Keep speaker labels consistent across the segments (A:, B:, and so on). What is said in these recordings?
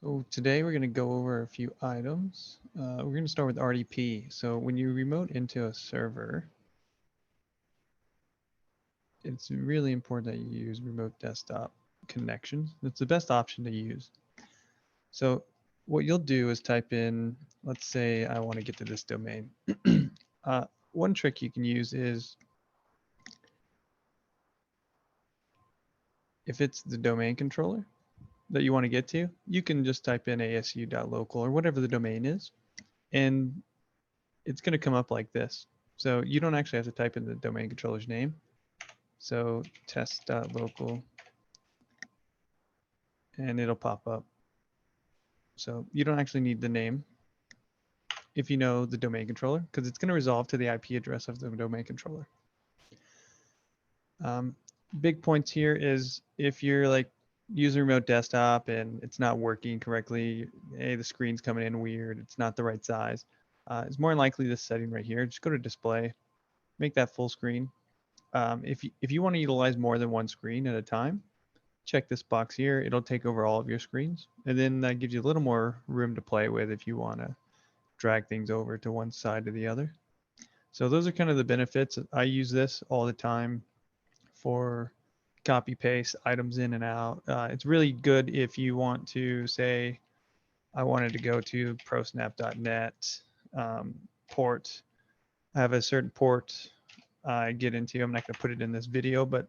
A: So today we're going to go over a few items. We're going to start with RDP. So when you remote into a server, it's really important that you use remote desktop connections. It's the best option to use. So what you'll do is type in, let's say I want to get to this domain. One trick you can use is if it's the domain controller that you want to get to, you can just type in asu.local or whatever the domain is, and it's going to come up like this. So you don't actually have to type in the domain controller's name. So test.local, and it'll pop up. So you don't actually need the name if you know the domain controller, because it's going to resolve to the IP address of the domain controller. Um, Big points here is if you're like using remote desktop and it's not working correctly, hey, the screen's coming in weird, it's not the right size, it's more than likely this setting right here. Just go to display, make that full screen. If you want to utilize more than one screen at a time, check this box here. It'll take over all of your screens. And then that gives you a little more room to play with if you want to drag things over to one side or the other. So those are kind of the benefits. I use this all the time for copy paste items in and out. It's really good if you want to say, I wanted to go to prosnap.net port. I have a certain port I get into. I'm not going to put it in this video, but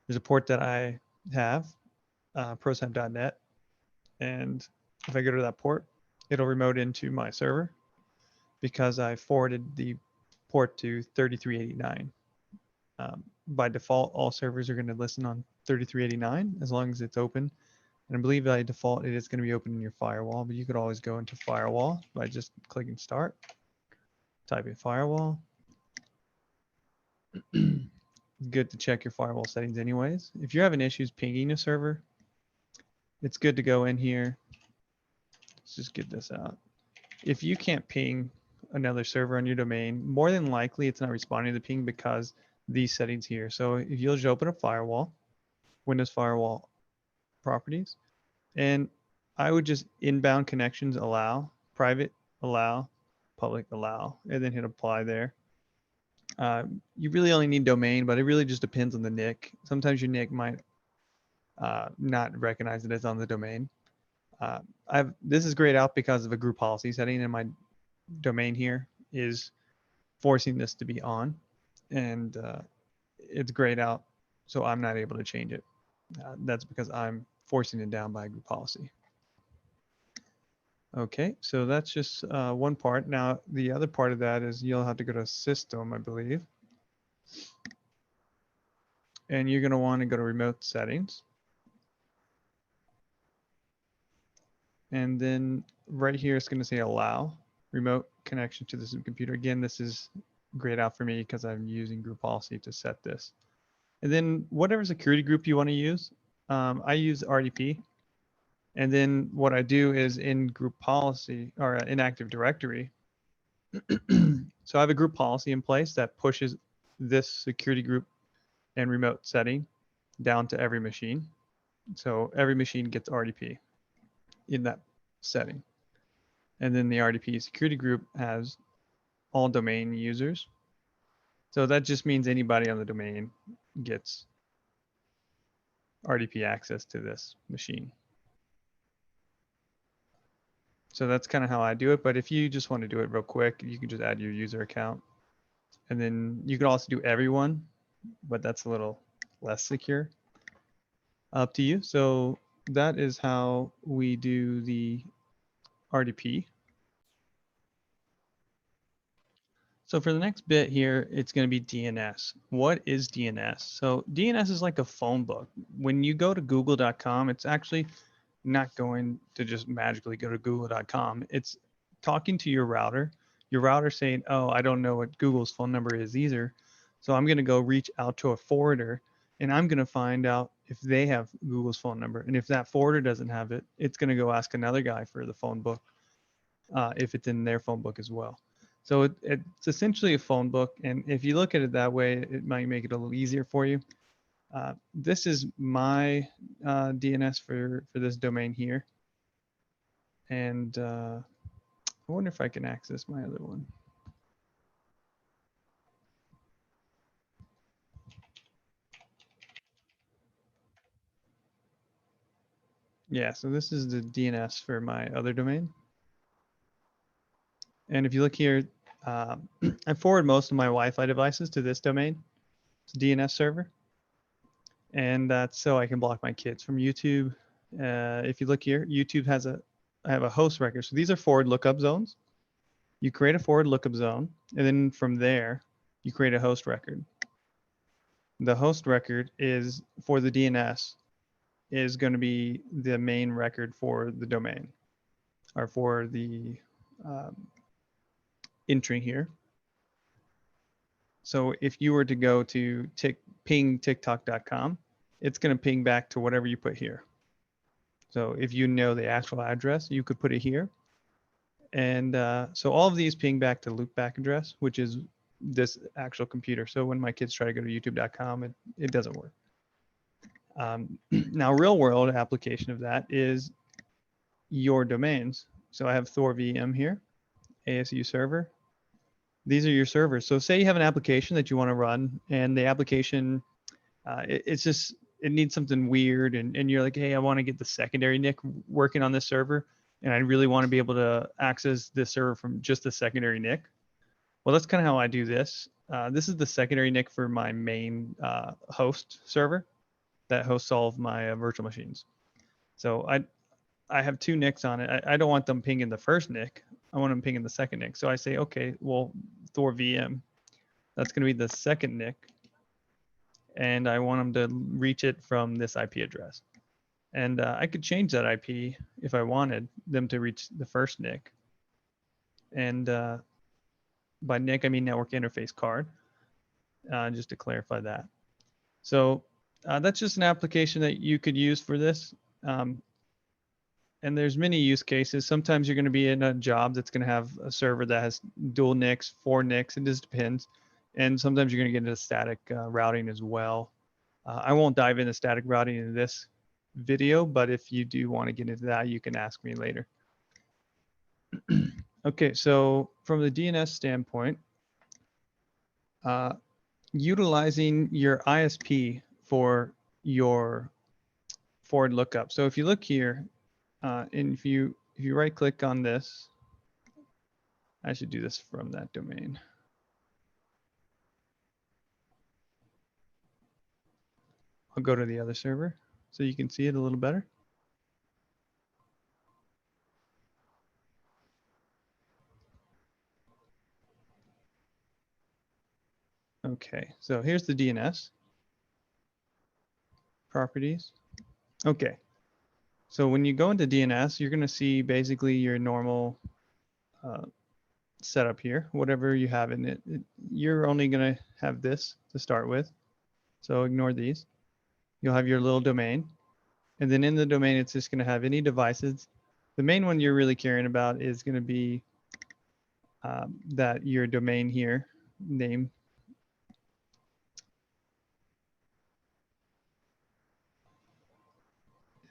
A: there's a port that I have, prosnap.net. And if I go to that port, it'll remote into my server because I forwarded the port to 3389. By default, all servers are going to listen on 3389 as long as it's open. And I believe by default, it is going to be open in your firewall, but you could always go into firewall by just clicking start, type in firewall. Good to check your firewall settings anyways. If you're having issues pinging a server, it's good to go in here. Let's just get this out. If you can't ping another server on your domain, more than likely it's not responding to the ping because these settings here. So if you'll just open a firewall, Windows Firewall properties, and I would just inbound connections allow, private allow, public allow, and then hit apply there. You really only need domain, but it really just depends on the NIC. Sometimes your NIC might not recognize it as on the domain. This is grayed out because of a group policy setting, and my domain here is forcing this to be on, and it's grayed out, so I'm not able to change it. That's because I'm forcing it down by a group policy. Okay, so that's just one part. Now, the other part of that is you'll have to go to system, I believe. And you're going to want to go to remote settings. And then right here, it's going to say allow remote connection to this computer. Again, this is grayed out for me because I'm using group policy to set this. And then whatever security group you want to use, I use RDP. And then what I do is in group policy or in Active Directory. So I have a group policy in place that pushes this security group and remote setting down to every machine. So every machine gets RDP in that setting. And then the RDP security group has all domain users. So that just means anybody on the domain gets RDP access to this machine. So that's kind of how I do it. But if you just want to do it real quick, you can just add your user account. And then you can also do everyone, but that's a little less secure. Up to you. So that is how we do the RDP. So for the next bit here, it's going to be DNS. What is DNS? So DNS is like a phone book. When you go to google.com, it's actually not going to just magically go to google.com. It's talking to your router saying, oh, I don't know what Google's phone number is either. So I'm going to go reach out to a forwarder and I'm going to find out if they have Google's phone number. And if that forwarder doesn't have it, it's going to go ask another guy for the phone book if it's in their phone book as well. So it's essentially a phone book. And if you look at it that way, it might make it a little easier for you. This is my DNS for this domain here. And I wonder if I can access my other one. Yeah, so this is the DNS for my other domain. And if you look here, I forward most of my Wi-Fi devices to this domain. It's a DNS server. And that's so I can block my kids from YouTube. If you look here, YouTube has I have a host record. So these are forward lookup zones. You create a forward lookup zone, and then from there, you create a host record. The host record is for the DNS is going to be the main record for the domain or for the entry here. So if you were to go to ping tiktok.com, it's going to ping back to whatever you put here. So if you know the actual address, you could put it here. And so all of these ping back to loopback address, which is this actual computer. So when my kids try to go to youtube.com, it doesn't work. Now, real world application of that is your domains. So I have Thor VM here, ASU server. These are your servers. So say you have an application that you want to run, and the application, it needs something weird, and you're like, hey, I want to get the secondary NIC working on this server, and I really want to be able to access this server from just the secondary NIC. Well, that's kind of how I do this. This is the secondary NIC for my main host server that hosts all of my virtual machines. So I have two NICs on it. I don't want them pinging the first NIC. I want them pinging the second NIC. So I say, okay, well, Thor VM, that's going to be the second NIC. And I want them to reach it from this IP address. And I could change that IP if I wanted them to reach the first NIC. And by NIC, I mean network interface card, just to clarify that. So that's just an application that you could use for this. And there's many use cases. Sometimes you're going to be in a job that's going to have a server that has dual NICs, 4 NICs. It just depends. And sometimes you're going to get into static routing as well. I won't dive into static routing in this video, but if you do want to get into that, you can ask me later. Okay, so from the DNS standpoint, utilizing your ISP for your forward lookup. So if you look here, and if you right click on this, I should do this from that domain. I'll go to the other server so you can see it a little better. Okay, so here's the DNS properties. Okay, so when you go into DNS, you're going to see basically your normal setup here, whatever you have in it. You're only going to have this to start with, so ignore these. You'll have your little domain, and then in the domain, it's just going to have any devices. The main one you're really caring about is going to be that your domain here, name,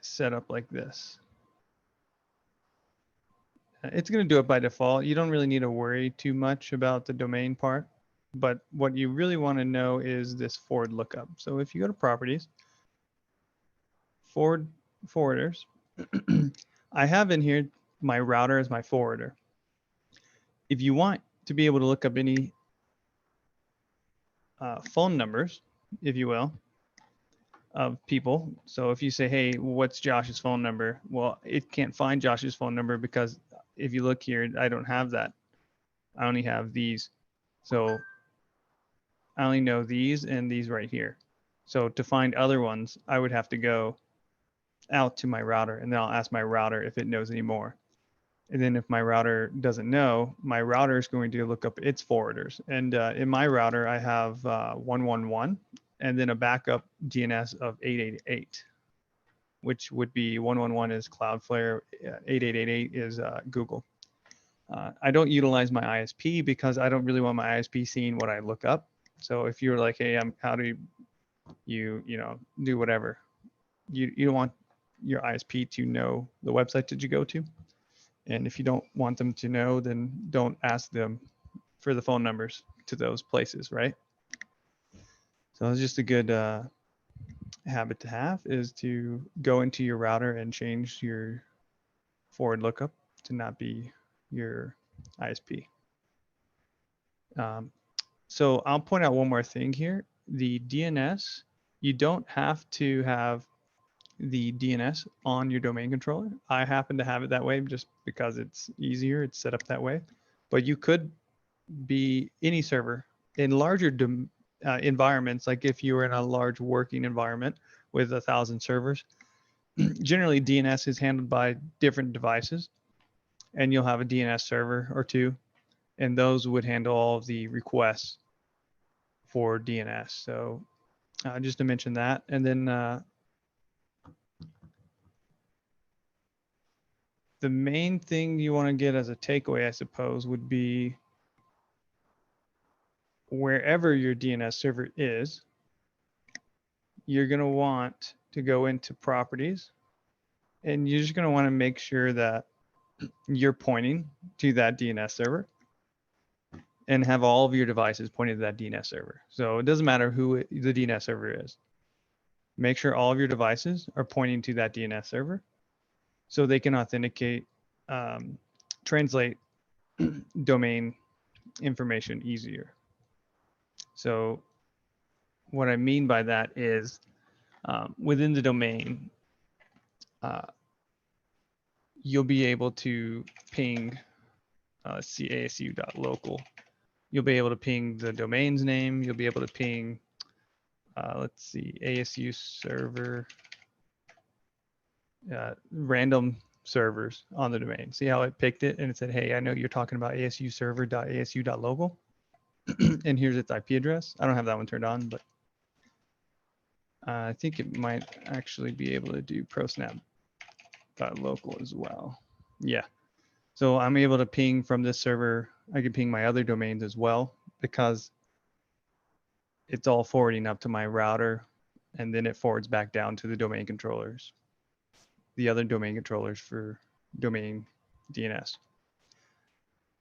A: set up like this. It's going to do it by default. You don't really need to worry too much about the domain part, but what you really want to know is this forward lookup. So if you go to properties, forwarders, I have in here my router as my forwarder. If you want to be able to look up any phone numbers, if you will, of people. So if you say, hey, what's Josh's phone number? Well, it can't find Josh's phone number because if you look here, I don't have that. I only have these. So I only know these and these right here. So to find other ones, I would have to go out to my router and then I'll ask my router if it knows any more. And then if my router doesn't know, my router is going to look up its forwarders. And in my router, I have 111 and then a backup DNS of 888, which would be 111 is Cloudflare, 8888 is Google. I don't utilize my ISP because I don't really want my ISP seeing what I look up. So if you're like, hey, how do you do whatever, you don't want your ISP to know the website that you go to. And if you don't want them to know, then don't ask them for the phone numbers to those places, right? So it's just a good habit to have, is to go into your router and change your forward lookup to not be your ISP. So I'll point out one more thing here. The DNS, you don't have to have the DNS on your domain controller. I happen to have it that way just because it's easier. It's set up that way. But you could be any server in larger environments, like if you were in a large working environment with 1,000 servers. Generally, DNS is handled by different devices, and you'll have a DNS server or two, and those would handle all of the requests for DNS. So just to mention that. And then the main thing you want to get as a takeaway, I suppose, would be wherever your DNS server is, you're going to want to go into properties, and you're just going to want to make sure that you're pointing to that DNS server and have all of your devices pointing to that DNS server. So it doesn't matter who the DNS server is. Make sure all of your devices are pointing to that DNS server so they can authenticate, translate domain information easier. So what I mean by that is within the domain, you'll be able to ping asu.local. You'll be able to ping the domain's name. You'll be able to ping, let's see, ASU server, random servers on the domain. See how it picked it and it said, hey, I know you're talking about ASU server.asu.local. And here's its IP address. I don't have that one turned on, but I think it might actually be able to do prosnap.local as well. Yeah. So I'm able to ping from this server. I can ping my other domains as well because it's all forwarding up to my router, and then it forwards back down to the domain controllers, the other domain controllers for domain DNS.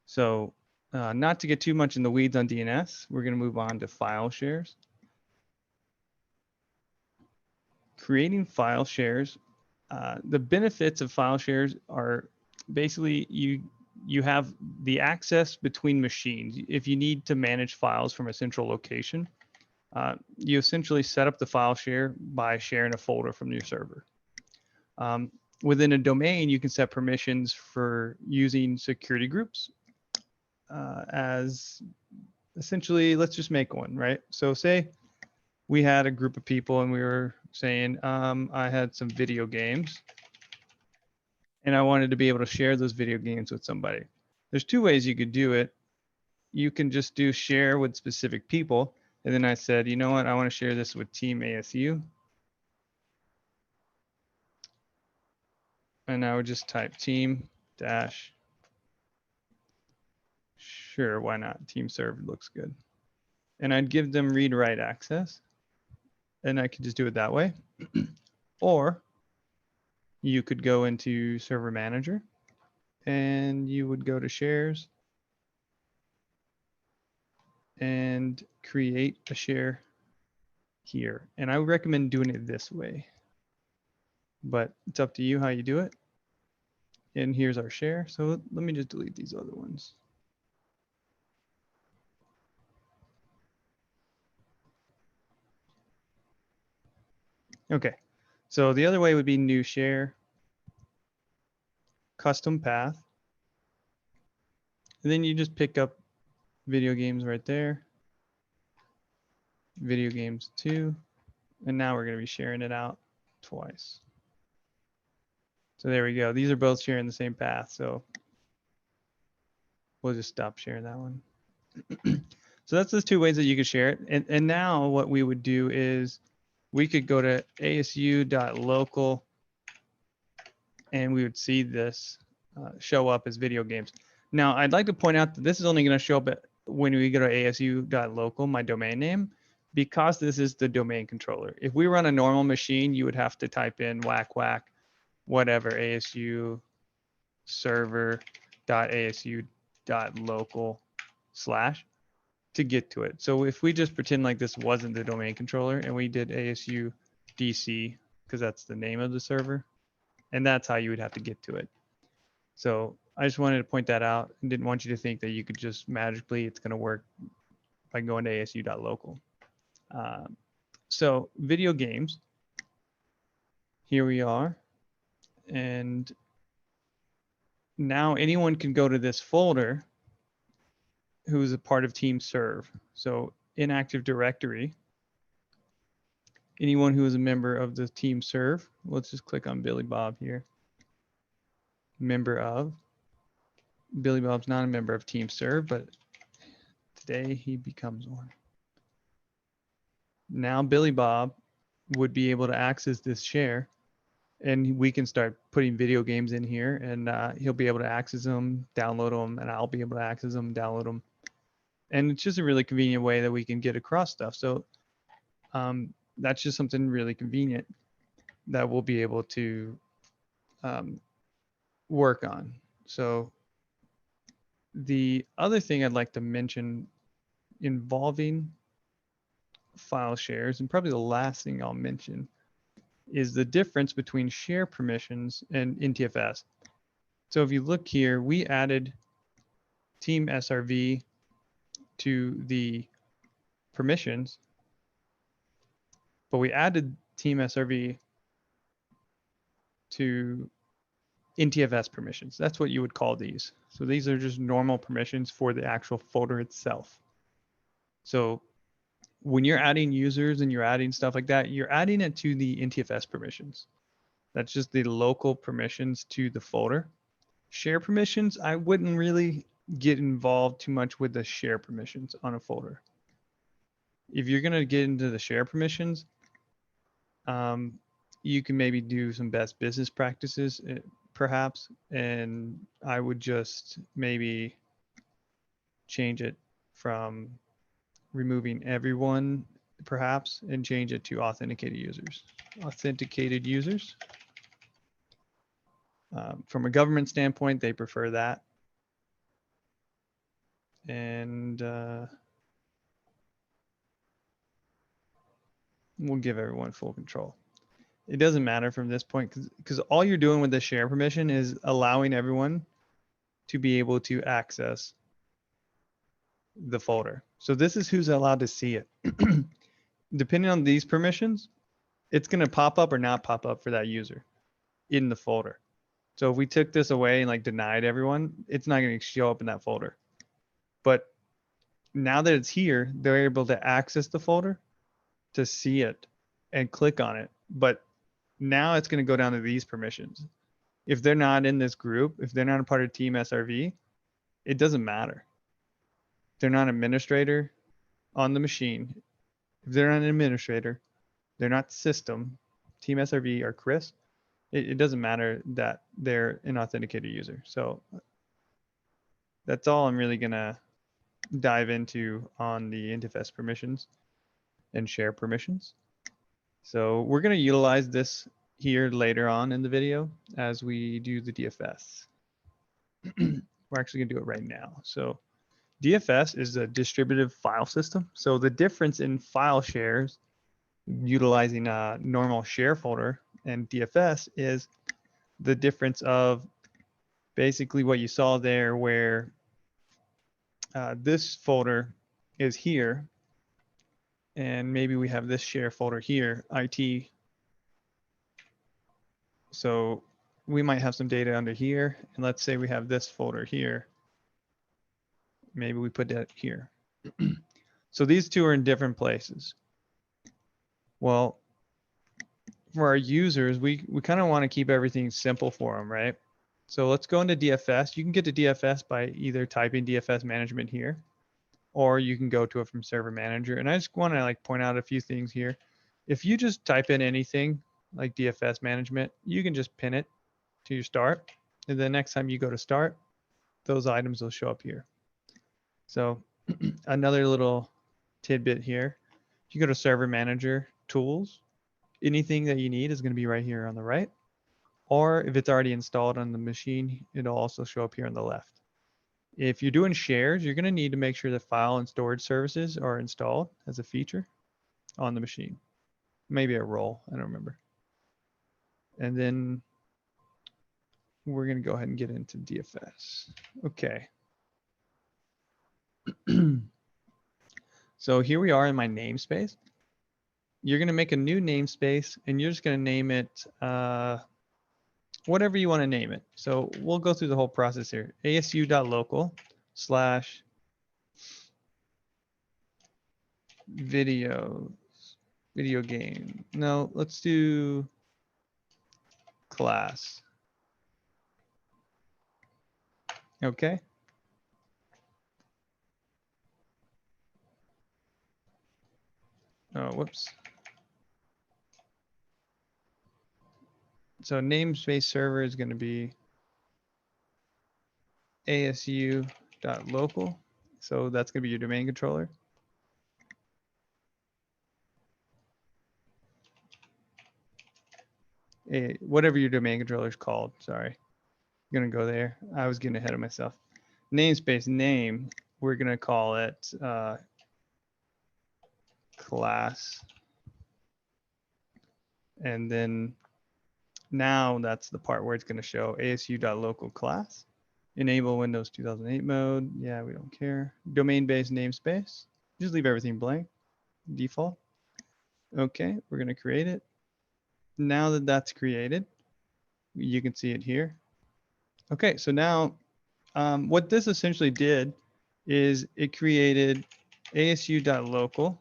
A: So not to get too much in the weeds on DNS, we're going to move on to file shares. Creating file shares. The benefits of file shares are basically you have the access between machines. If you need to manage files from a central location, you essentially set up the file share by sharing a folder from your server. Within a domain, you can set permissions for using security groups as essentially, let's just make one, right? So say we had a group of people and we were saying, I had some video games and I wanted to be able to share those video games with somebody. There's two ways you could do it. You can just do share with specific people. And then I said, you know what? I want to share this with Team ASU. And I would just type team dash. Sure, why not? Team served looks good. And I'd give them read write access. And I could just do it that way. Or you could go into server manager and you would go to shares and create a share here. And I would recommend doing it this way, but it's up to you how you do it. And here's our share. So let me just delete these other ones. Okay, so the other way would be new share, custom path. And then you just pick up video games right there. Video games 2. And now we're going to be sharing it out twice. So there we go. These are both sharing the same path. So we'll just stop sharing that one. So that's the two ways that you could share it. And now what we would do is we could go to asu.local and we would see this show up as video games. Now, I'd like to point out that this is only going to show up when we go to asu.local, my domain name, because this is the domain controller. If we run a normal machine, you would have to type in whack whatever ASU server.asu.local/ to get to it. So if we just pretend like this wasn't the domain controller and we did ASU DC, because that's the name of the server, and that's how you would have to get to it. So I just wanted to point that out and didn't want you to think that you could just magically, it's going to work by going to asu.local. So video games, here we are. And now anyone can go to this folder who's a part of team serve. So in Active Directory, anyone who is a member of the team serve, let's just click on Billy Bob here. Member of. Billy Bob's not a member of team serve, but today he becomes one. Now Billy Bob would be able to access this share, and we can start putting video games in here, and he'll be able to access them, download them, and I'll be able to access them, download them. And it's just a really convenient way that we can get across stuff. So that's just something really convenient that we'll be able to work on. So the other thing I'd like to mention involving file shares, and probably the last thing I'll mention, is the difference between share permissions and NTFS. So if you look here, we added team SRV to the permissions, but we added team SRV to NTFS permissions. That's what you would call these. So these are just normal permissions for the actual folder itself. So when you're adding users and you're adding stuff like that, you're adding it to the NTFS permissions. That's just the local permissions to the folder. Share permissions, I wouldn't really get involved too much with the share permissions on a folder. If you're going to get into the share permissions, you can maybe do some best business practices, perhaps, and I would just maybe change it from removing everyone, perhaps, and change it to authenticated users. Authenticated users. From a government standpoint, they prefer that. And we'll give everyone full control. It doesn't matter from this point because all you're doing with the share permission is allowing everyone to be able to access the folder. So this is who's allowed to see it. Depending on these permissions, it's going to pop up or not pop up for that user in the folder. So if we took this away and like denied everyone, it's not going to show up in that folder. But now that it's here, they're able to access the folder, to see it and click on it. But now it's going to go down to these permissions. If they're not in this group, if they're not a part of Team SRV, it doesn't matter. They're not an administrator on the machine. If they're not an administrator, they're not system, Team SRV or Chris, it doesn't matter that they're an authenticated user. So that's all I'm really going to dive into on the NTFS permissions and share permissions. So we're going to utilize this here later on in the video as we do the DFS. We're actually going to do it right now. So DFS is a distributive file system. So the difference in file shares utilizing a normal share folder and DFS is the difference of basically what you saw there, where this folder is here, and maybe we have this share folder here, IT. So we might have some data under here, and let's say we have this folder here. Maybe we put that here. So these two are in different places. Well, for our users, we kind of want to keep everything simple for them, right? So let's go into DFS. You can get to DFS by either typing DFS management here, or you can go to it from Server Manager. And I just want to like point out a few things here. If you just type in anything like DFS management, you can just pin it to your start. And the next time you go to start, those items will show up here. So another little tidbit here, if you go to Server Manager Tools, anything that you need is going to be right here on the right. or if it's already installed on the machine, it'll also show up here on the left. If you're doing shares, you're going to need to make sure the file and storage services are installed as a feature on the machine. Maybe a role, I don't remember. And then we're going to go ahead and get into DFS. Okay. So here we are in my namespace. You're going to make a new namespace and you're just going to name it whatever you want to name it. So we'll go through the whole process here. asu.local/ video game. No, let's do class. Okay. Oh, whoops. So namespace server is going to be asu.local. So that's going to be your domain controller. Whatever your domain controller is called. Sorry. I'm going to go there. I was getting ahead of myself. Namespace name, we're going to call it class. And then now that's the part where it's going to show asu.local class. Enable Windows 2008 mode. Yeah, we don't care. Domain-based namespace. Just leave everything blank. Default. Okay, we're going to create it. Now that that's created, you can see it here. Okay, so now what this essentially did is it created asu.local.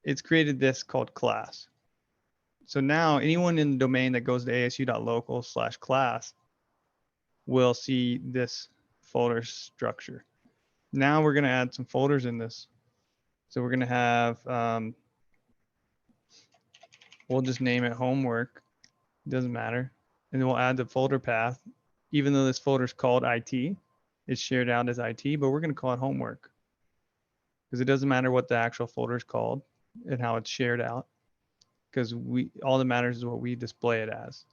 A: It's created this called class. So now anyone in the domain that goes to asu.local/class will see this folder structure. Now we're going to add some folders in this. So we're going to have, we'll just name it homework. It doesn't matter. And then we'll add the folder path. Even though this folder is called IT, it's shared out as IT, but we're going to call it homework. Because it doesn't matter what the actual folder is called and how it's shared out. Because all that matters is what we display it as.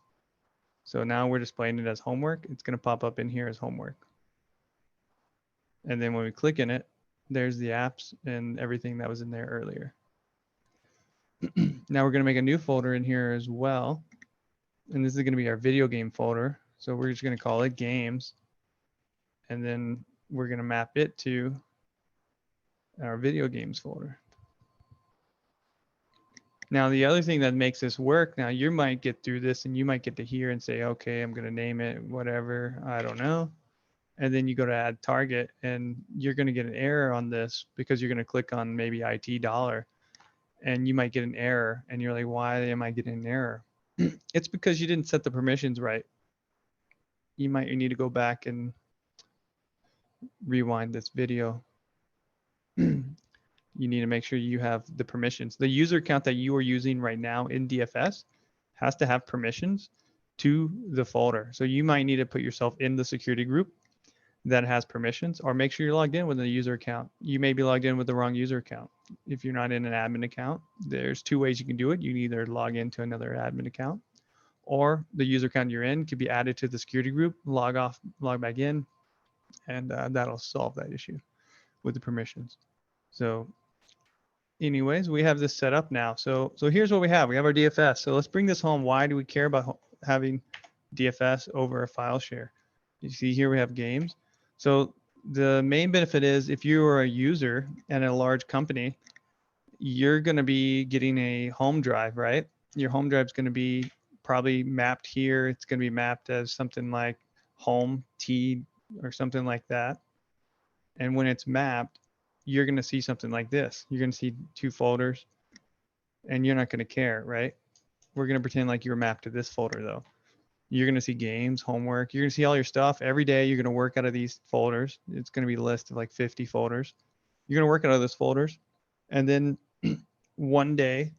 A: So now we're displaying it as homework. It's going to pop up in here as homework. And then when we click in it, there's the apps and everything that was in there earlier. Now we're going to make a new folder in here as well. And this is going to be our video game folder. So we're just going to call it games. And then we're going to map it to our video games folder. Now, the other thing that makes this work, now you might get through this and you might get to here and say, okay, I'm going to name it whatever, I don't know. And then you go to add target and you're going to get an error on this because you're going to click on maybe IT dollar and you might get an error and you're like, why am I getting an error? It's because you didn't set the permissions right. You need to go back and rewind this video. You need to make sure you have the permissions. The user account that you are using right now in DFS has to have permissions to the folder. So you might need to put yourself in the security group that has permissions, or make sure you're logged in with a user account. You may be logged in with the wrong user account. If you're not in an admin account, there's two ways you can do it. You can either log into another admin account, or the user account you're in could be added to the security group, log off, log back in, and that'll solve that issue with the permissions. So anyways, we have this set up now. So here's what we have. We have our DFS. So let's bring this home. Why do we care about having DFS over a file share? You see here we have games. So the main benefit is if you are a user at a large company, you're going to be getting a home drive, right? Your home drive is going to be probably mapped here. It's going to be mapped as something like home T or something like that. And when it's mapped, you're going to see something like this. You're going to see two folders and you're not going to care, right? We're going to pretend like you're mapped to this folder though. You're going to see games, homework. You're going to see all your stuff. Every day you're going to work out of these folders. It's going to be a list of like 50 folders. You're going to work out of those folders. And then one day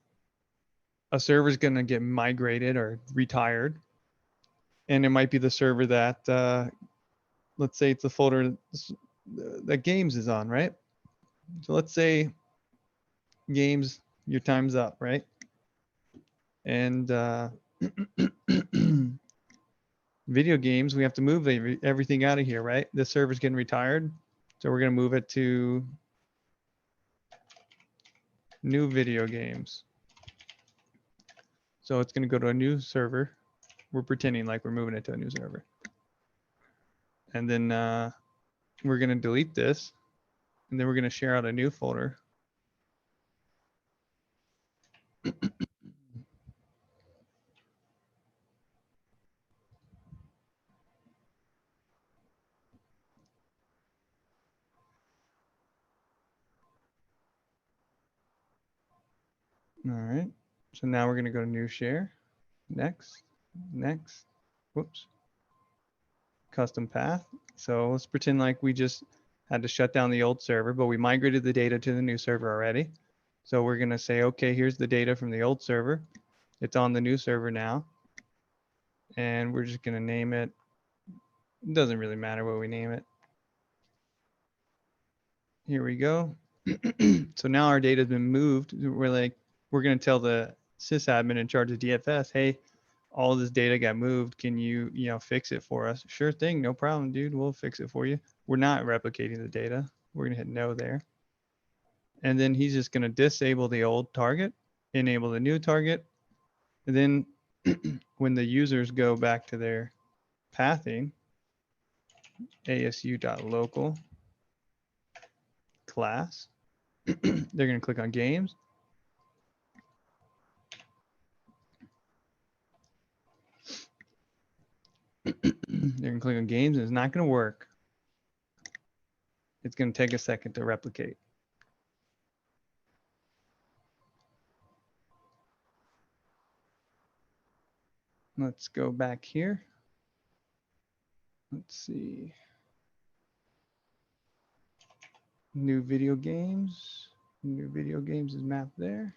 A: a server is going to get migrated or retired. And it might be the server that, let's say it's the folder that games is on, right? So let's say games, your time's up, right? And Video games, we have to move everything out of here, right? The server's getting retired. So we're going to move it to new video games. So it's going to go to a new server. We're pretending like we're moving it to a new server. And then we're going to delete this. And then we're going to share out a new folder. All right. So now we're going to go to new share. Next. Whoops. Custom path. So let's pretend like we just had to shut down the old server, but we migrated the data to the new server already. So we're going to say, okay, here's the data from the old server. It's on the new server now. And we're just going to name it. It doesn't really matter what we name it. Here we go. So now our data has been moved. We're going to tell the sysadmin in charge of DFS, hey, all this data got moved. Can you fix it for us? Sure thing. No problem, dude. We'll fix it for you. We're not replicating the data. We're going to hit no there. And then he's just going to disable the old target, enable the new target. And then when the users go back to their pathing, asu.local class, they're going to click on games. They're going to click on games, and it's not going to work. It's going to take a second to replicate. Let's go back here. Let's see. New video games. New video games is mapped there.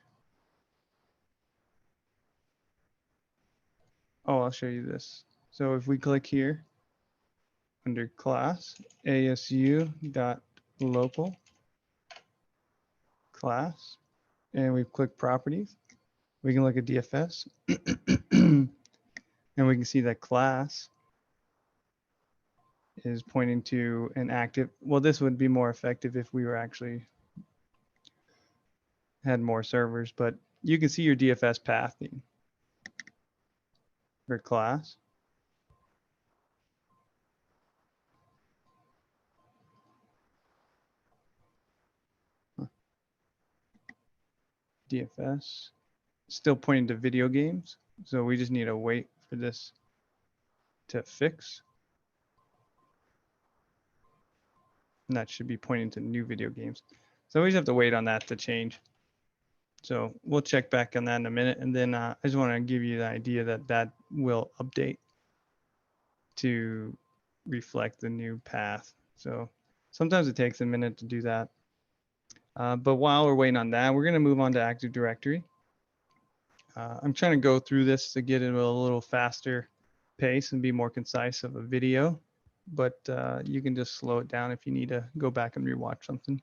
A: Oh, I'll show you this. So if we click here under class, asu.local class, and we click properties, we can look at DFS and we can see that class is pointing to an active. Well, this would be more effective if we were actually had more servers, but you can see your DFS pathing for class. DFS still pointing to video games. So we just need to wait for this to fix. And that should be pointing to new video games. So we just have to wait on that to change. So we'll check back on that in a minute. And then I just want to give you the idea that that will update to reflect the new path. So sometimes it takes a minute to do that. But while we're waiting on that, we're going to move on to Active Directory. I'm trying to go through this to get it at a little faster pace and be more concise of a video, but you can just slow it down if you need to go back and rewatch something.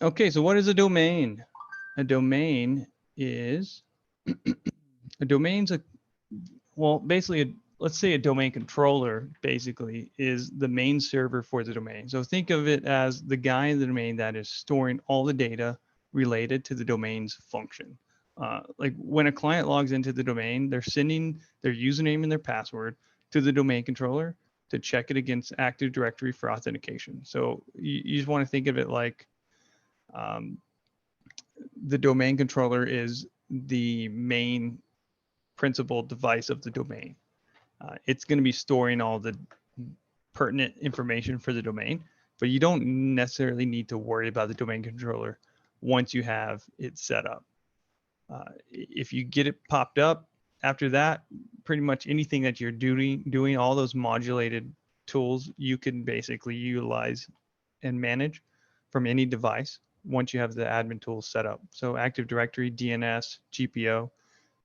A: Okay, so what is a domain? A domain is basically let's say a domain controller basically is the main server for the domain. So think of it as the guy in the domain that is storing all the data related to the domain's function. Like when a client logs into the domain, they're sending their username and their password to the domain controller to check it against Active Directory for authentication. So you just want to think of it like the domain controller is the main principal device of the domain. It's going to be storing all the pertinent information for the domain, but you don't necessarily need to worry about the domain controller once you have it set up. If you get it popped up after that, pretty much anything that you're doing all those modulated tools, you can basically utilize and manage from any device once you have the admin tools set up. So Active Directory, DNS, GPO,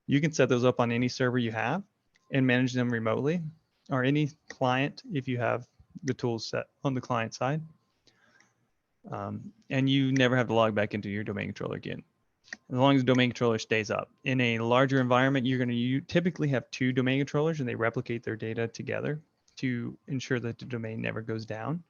A: you can set those up on any server you have and manage them remotely, or any client if you have the tools set on the client side. And you never have to log back into your domain controller again. as long as the domain controller stays up. In a larger environment, you're going to typically have two domain controllers, and they replicate their data together to ensure that the domain never goes down.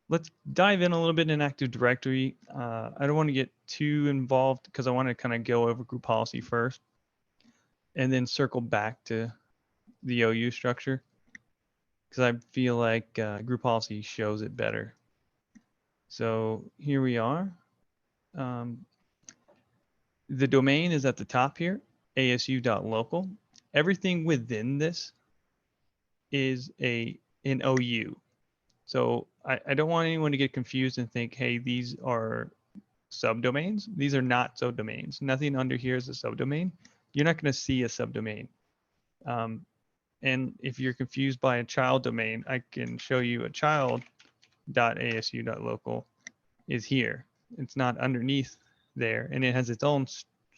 A: Let's dive in a little bit in Active Directory. I don't want to get too involved because I want to kind of go over group policy first and then circle back to the OU structure because I feel like group policy shows it better. So here we are. The domain is at the top here, asu.local. Everything within this is an OU. So I don't want anyone to get confused and think, hey, these are subdomains. These are not subdomains. Nothing under here is a subdomain. You're not going to see a subdomain. And if you're confused by a child domain, I can show you a child.asu.local is here. It's not underneath there, and it has its own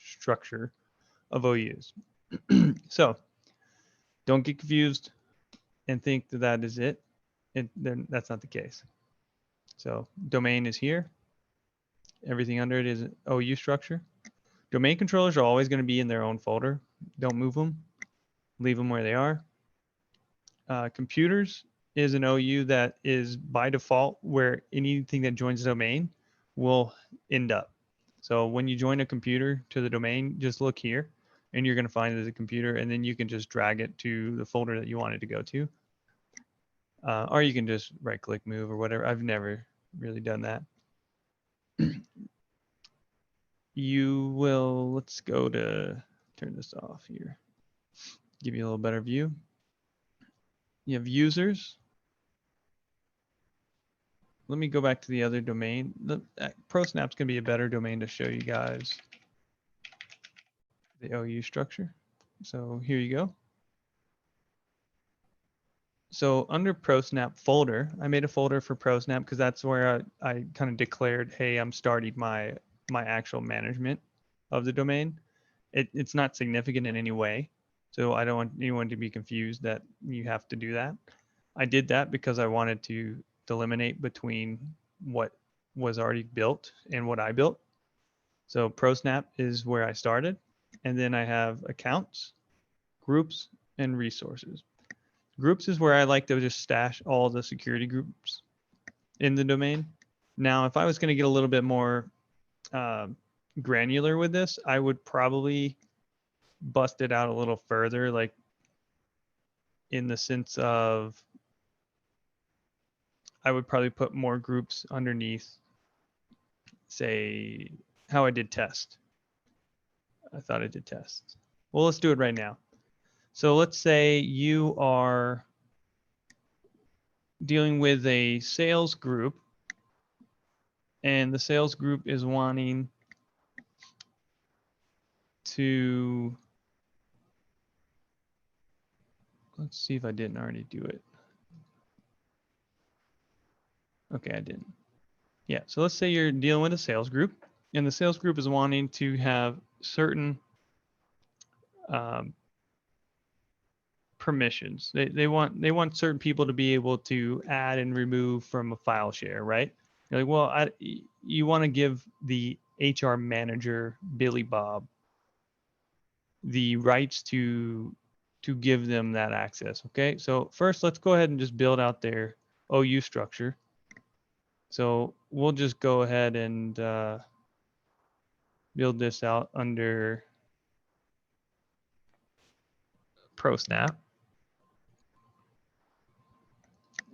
A: structure of OUs. So don't get confused and think that that is it. That's not the case. So domain is here. Everything under it is OU structure. Domain controllers are always going to be in their own folder. Don't move them. Leave them where they are. Computers is an OU that is by default where anything that joins the domain will end up. So when you join a computer to the domain, just look here and you're going to find it as a computer, and then you can just drag it to the folder that you want it to go to. Or you can just right click move or whatever. I've never really done that. You will, let's go to turn this off here. Give you a little better view. You have users. Let me go back to the other domain. ProSnap's gonna be a better domain to show you guys the OU structure. So here you go. So under ProSnap folder, I made a folder for ProSnap because that's where I kind of declared, hey, I'm starting my actual management of the domain. It's not significant in any way. So I don't want anyone to be confused that you have to do that. I did that because I wanted to delineate between what was already built and what I built. So ProSnap is where I started. And then I have accounts, groups, and resources. Groups is where I like to just stash all the security groups in the domain. Now, if I was going to get a little bit more granular with this, I would probably bust it out a little further, like in the sense of I would probably put more groups underneath, say, how I did test. I thought I did tests. Well, let's do it right now. So let's say you are dealing with a sales group, and the sales group is wanting to, let's see if I didn't already do it. Okay, I didn't. Yeah, so let's say you're dealing with a sales group, and the sales group is wanting to have certain permissions. They want certain people to be able to add and remove from a file share, right? You're like, well, you want to give the HR manager, Billy Bob, the rights to give them that access. Okay, so first let's go ahead and just build out their OU structure. So we'll just go ahead and build this out under ProSnap.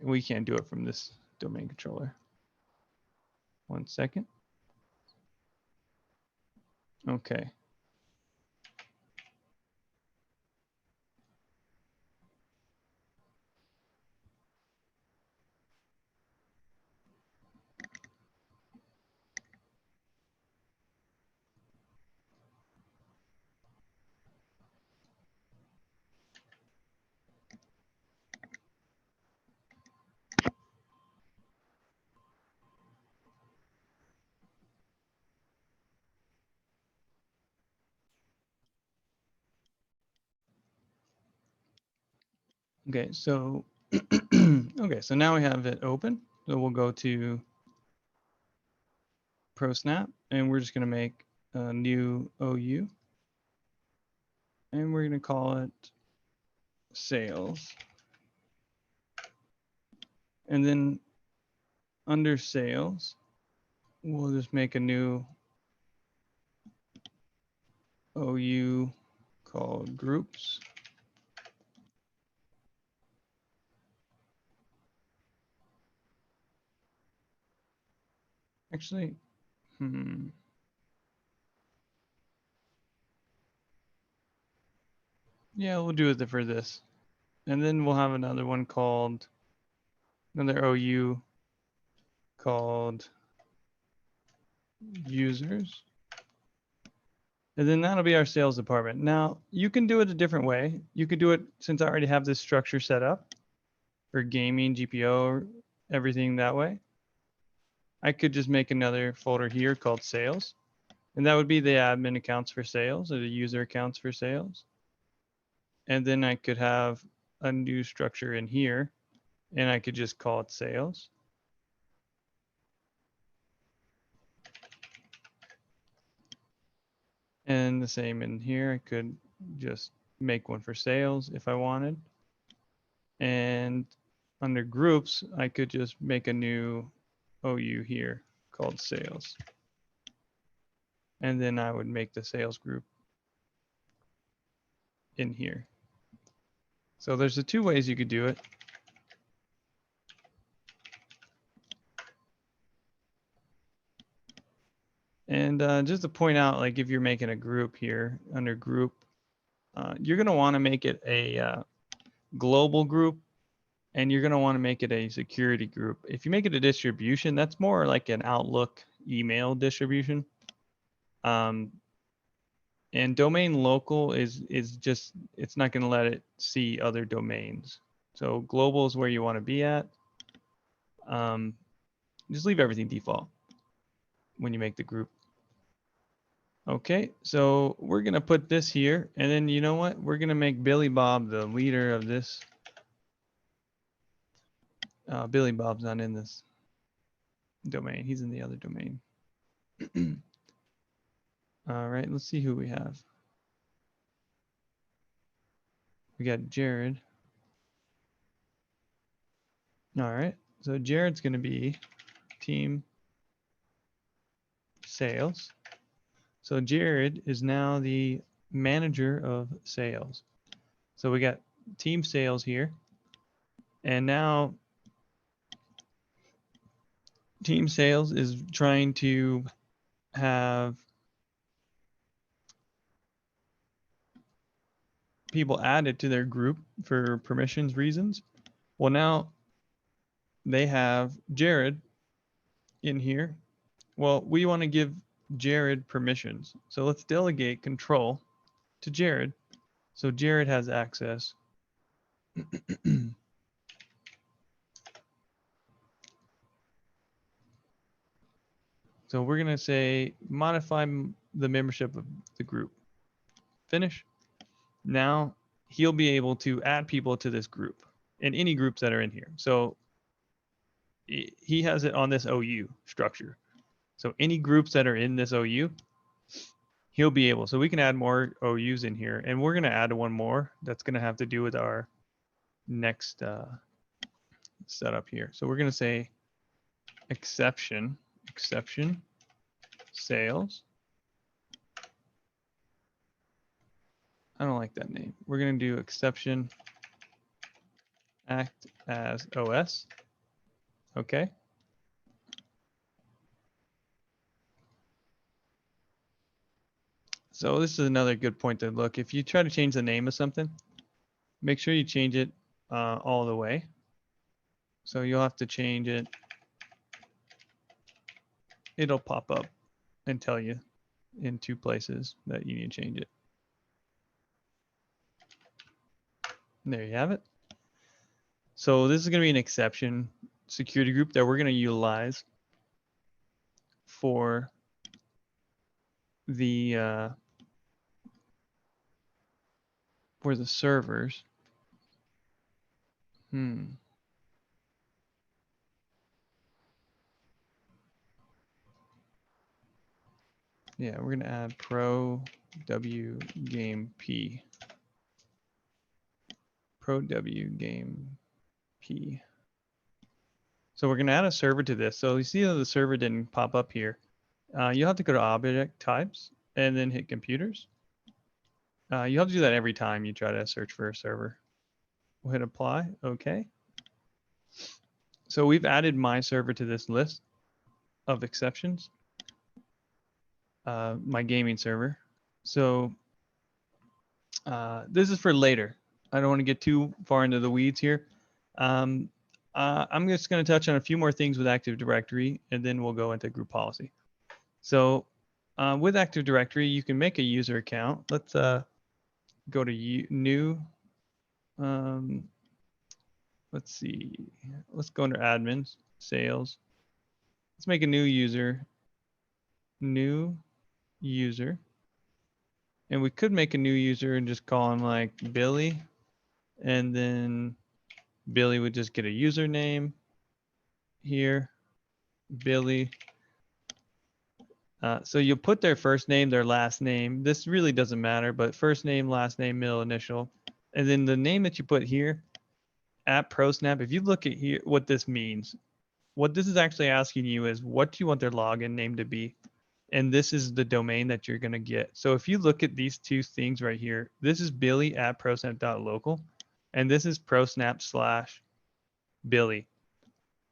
A: We can't do it from this domain controller. 1 second. Okay. Okay, so okay, so now we have it open. So we'll go to ProSnap, and we're just going to make a new OU, and we're going to call it sales. And then under sales, we'll just make a new OU called groups. Actually, yeah, we'll do it for this. And then we'll have another one called, another OU called users. And then that'll be our sales department. Now, you can do it a different way. You could do it, since I already have this structure set up for gaming, GPO, everything that way. I could just make another folder here called sales. And that would be the admin accounts for sales or the user accounts for sales. And then I could have a new structure in here and I could just call it sales. And the same in here, I could just make one for sales if I wanted. And under groups, I could just make a new OU here called sales. And then I would make the sales group in here. So there's the two ways you could do it. And just to point out, like if you're making a group here under group, you're going to want to make it a global group, and you're going to want to make it a security group. If you make it a distribution, that's more like an Outlook email distribution. And domain local is just, it's not going to let it see other domains. So global is where you want to be at. Just leave everything default when you make the group. Okay, so we're going to put this here, and then you know what? We're going to make Billy Bob the leader of this. Billy Bob's not in this domain. He's in the other domain. All right, let's see who we have. We got Jared. All right, so Jared's going to be team sales. So Jared is now the manager of sales. So we got team sales here. And now team sales is trying to have people added to their group for permissions reasons. Well, now they have Jared in here. Well, we want to give Jared permissions. So let's delegate control to Jared. So Jared has access. So we're going to say modify the membership of the group. Finish. Now he'll be able to add people to this group and any groups that are in here. So he has it on this OU structure. So any groups that are in this OU, he'll be able. So we can add more OUs in here, and we're going to add one more that's going to have to do with our next setup here. So we're going to say exception sales. I don't like that name. We're going to do exception act as OS. Okay. So this is another good point to look. If you try to change the name of something, make sure you change it all the way. So you'll have to change it. It'll pop up and tell you in two places that you need to change it. And there you have it. So this is going to be an exception security group that we're going to utilize for the servers. Yeah, we're gonna add pro w game p. Pro w game p. So we're gonna add a server to this. So you see that the server didn't pop up here. You'll have to go to object types and then hit computers. You have to do that every time you try to search for a server. We'll hit apply. Okay. So we've added my server to this list of exceptions. My gaming server. So this is for later. I don't want to get too far into the weeds here. I'm just going to touch on a few more things with Active Directory, and then we'll go into group policy. So with Active Directory, you can make a user account. Let's go to new. Let's see. Let's go under admins, sales. Let's make a new user. New user. And we could make a new user and just call him like Billy. And then Billy would just get a username here. Billy. So you'll put their first name, their last name. This really doesn't matter, but first name, last name, middle initial. And then the name that you put here at ProSnap, if you look at here, what this means, what this is actually asking you is what do you want their login name to be? And this is the domain that you're going to get. So if you look at these two things right here, this is Billy at prosnap.local, and this is prosnap/Billy.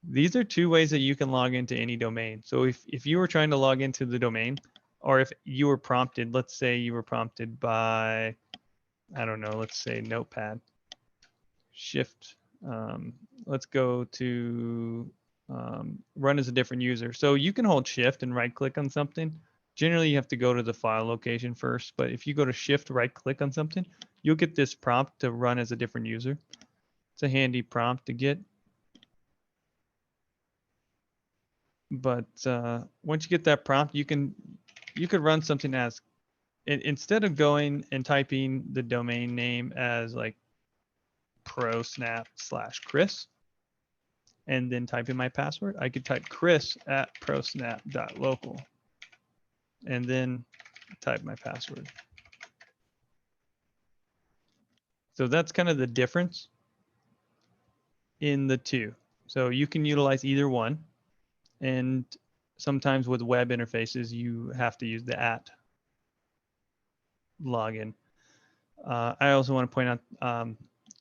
A: These are two ways that you can log into any domain. So if you were trying to log into the domain, or if you were prompted, let's say you were prompted by, I don't know, let's say Notepad, Shift. Let's go to run as a different user. So you can hold Shift and right click on something. Generally, you have to go to the file location first, but if you go to Shift, right click on something, you'll get this prompt to run as a different user. It's a handy prompt to get. But once you get that prompt, you could run something as, instead of going and typing the domain name as like prosnap/Chris and then type in my password, I could type Chris at prosnap.local and then type my password. So that's kind of the difference in the two. So you can utilize either one. And sometimes with web interfaces, you have to use the @ login. I also want to point out,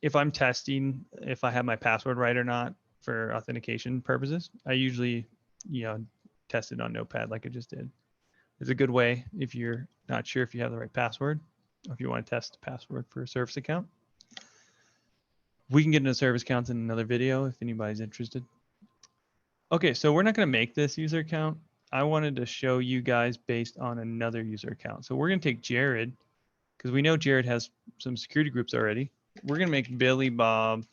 A: if I'm testing if I have my password right or not for authentication purposes, I usually, test it on Notepad like I just did. It's a good way if you're not sure if you have the right password, or if you want to test the password for a service account. We can get into service accounts in another video if anybody's interested. Okay, so we're not going to make this user account. I wanted to show you guys based on another user account. So we're going to take Jared, because we know Jared has some security groups already. We're going to make Billy Bob.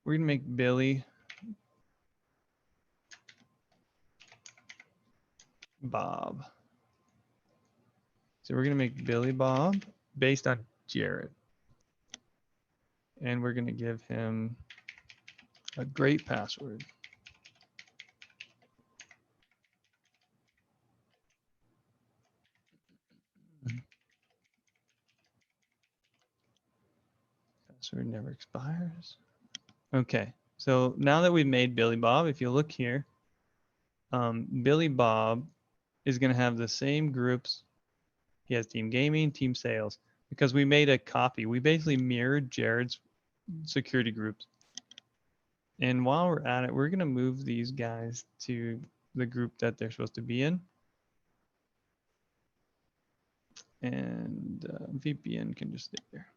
A: We're going to make Billy Bob. So we're going to make Billy Bob based on Jared. And we're going to give him a great password. Password never expires. Okay, so now that we've made Billy Bob, if you look here, Billy Bob is going to have the same groups. He has team gaming, team sales, because we made a copy. We basically mirrored Jared's security groups. And while we're at it, we're going to move these guys to the group that they're supposed to be in. And VPN can just stay there.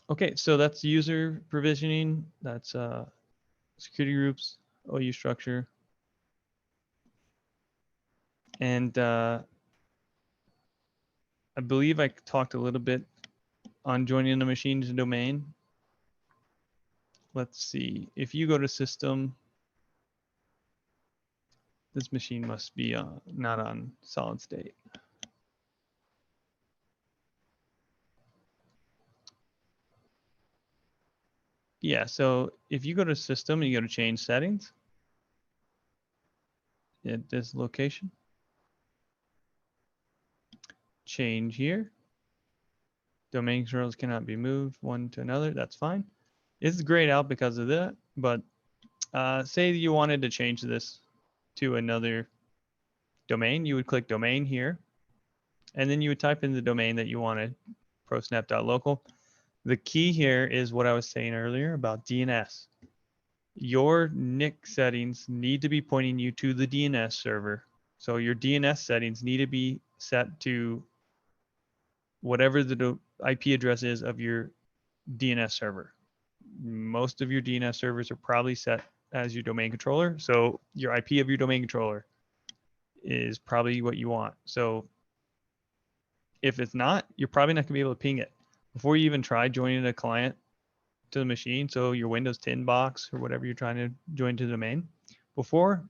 A: Okay, so that's user provisioning. That's security groups, OU structure. And I believe I talked a little bit on joining the machine to domain. Let's see, if you go to system, this machine must be not on solid state. Yeah, so if you go to system and you go to change settings, at this location. Change here. Domain controls cannot be moved one to another. That's fine. It's grayed out because of that, but say you wanted to change this to another domain, you would click domain here, and then you would type in the domain that you wanted, prosnap.local. The key here is what I was saying earlier about DNS. Your NIC settings need to be pointing you to the DNS server. So your DNS settings need to be set to whatever the IP address is of your DNS server. Most of your DNS servers are probably set as your domain controller. So your IP of your domain controller is probably what you want. So if it's not, you're probably not gonna be able to ping it. Before you even try joining a client to the machine, so your Windows 10 box or whatever you're trying to join to the domain, before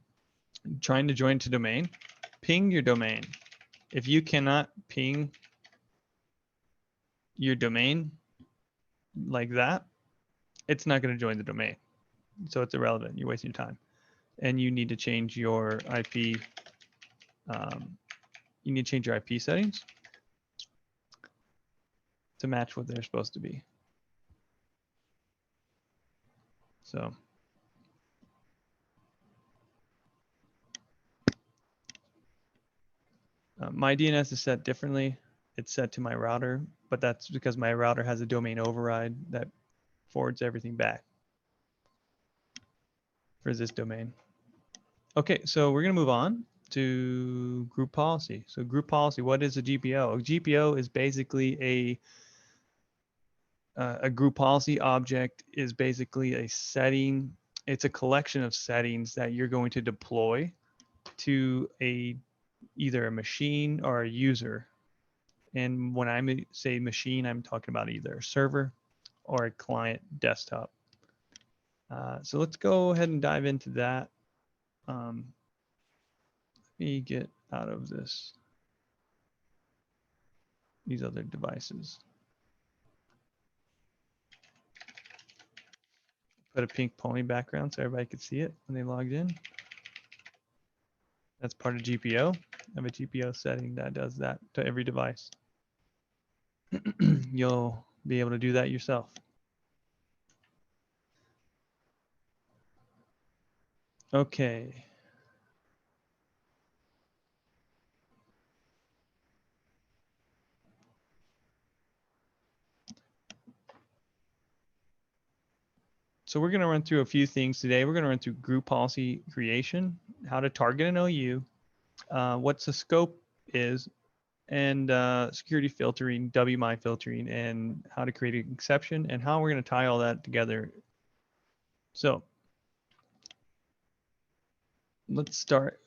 A: trying to join to domain, ping your domain. If you cannot ping your domain like that, it's not going to join the domain. So it's irrelevant. You're wasting your time. And you need to change your IP. You need to change your IP settings to match what they're supposed to be. So my DNS is set differently. It's set to my router, but that's because my router has a domain override that forwards everything back for this domain. Okay, so we're going to move on to group policy. So group policy, what is a GPO? A GPO is basically a group policy object is basically a setting. It's a collection of settings that you're going to deploy to either a machine or a user. And when I say machine, I'm talking about either a server or a client desktop. So let's go ahead and dive into that. Let me get out of these other devices. Put a pink pony background so everybody could see it when they logged in. That's part of GPO. I have a GPO setting that does that to every device. You'll be able to do that yourself. Okay. So we're going to run through a few things today. We're going to run through group policy creation, how to target an OU, what the scope is, and security filtering, WMI filtering, and how to create an exception, and how we're going to tie all that together. So let's start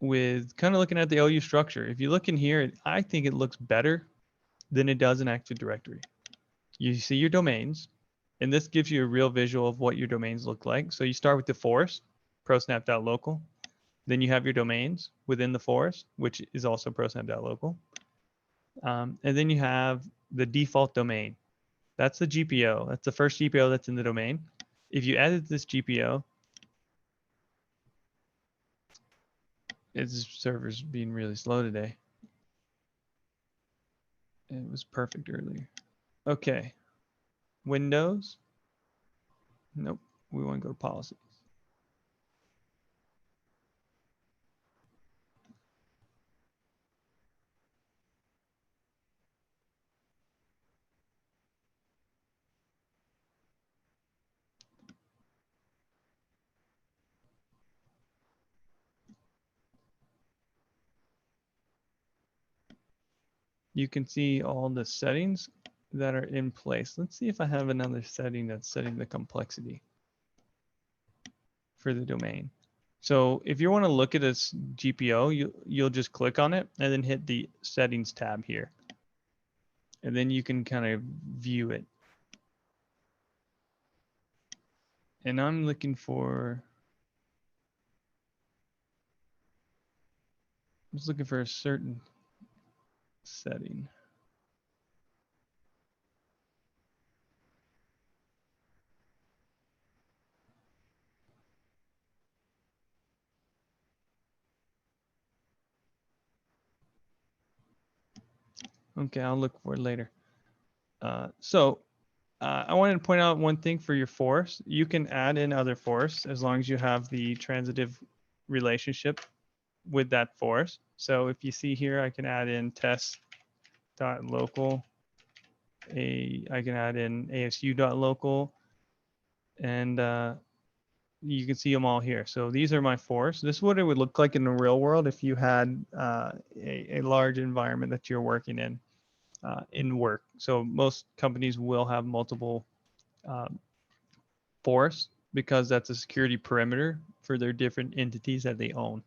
A: with kind of looking at the OU structure. If you look in here, I think it looks better than it does in Active Directory. You see your domains, and this gives you a real visual of what your domains look like. So you start with the forest, prosnap.local. Then you have your domains within the forest, which is also prosnap.local. And then you have the default domain. That's the GPO. That's the first GPO that's in the domain. If you added this GPO, its server's being really slow today. It was perfect earlier. Okay. Windows. Nope. We want to go to policies. You can see all the settings that are in place. Let's see if I have another setting that's setting the complexity for the domain. So if you want to look at this GPO, you'll just click on it and then hit the settings tab here. And then you can kind of view it. And I'm looking for, I'm just looking for a certain setting. Okay, I'll look for it later. I wanted to point out one thing for your force. You can add in other force as long as you have the transitive relationship with that force. So if you see here, I can add in test.local. I can add in asu.local, and you can see them all here. So these are my force. This is what it would look like in the real world if you had a large environment that you're working in work. So most companies will have multiple force because that's a security perimeter for their different entities that they own.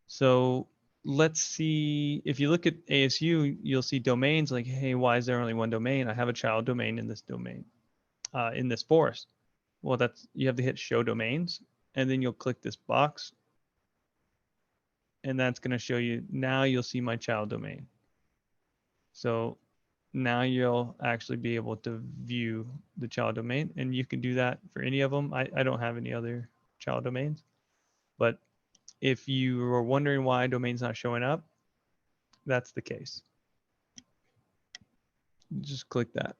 A: So let's see, if you look at ASU, you'll see domains like, hey, why is there only one domain? I have a child domain in this domain, in this force. Well, you have to hit show domains, and then you'll click this box, and that's going to show you, now you'll see my child domain. So now you'll actually be able to view the child domain, and you can do that for any of them. I don't have any other child domains, but if you are wondering why a domain's not showing up, that's the case. Just click that.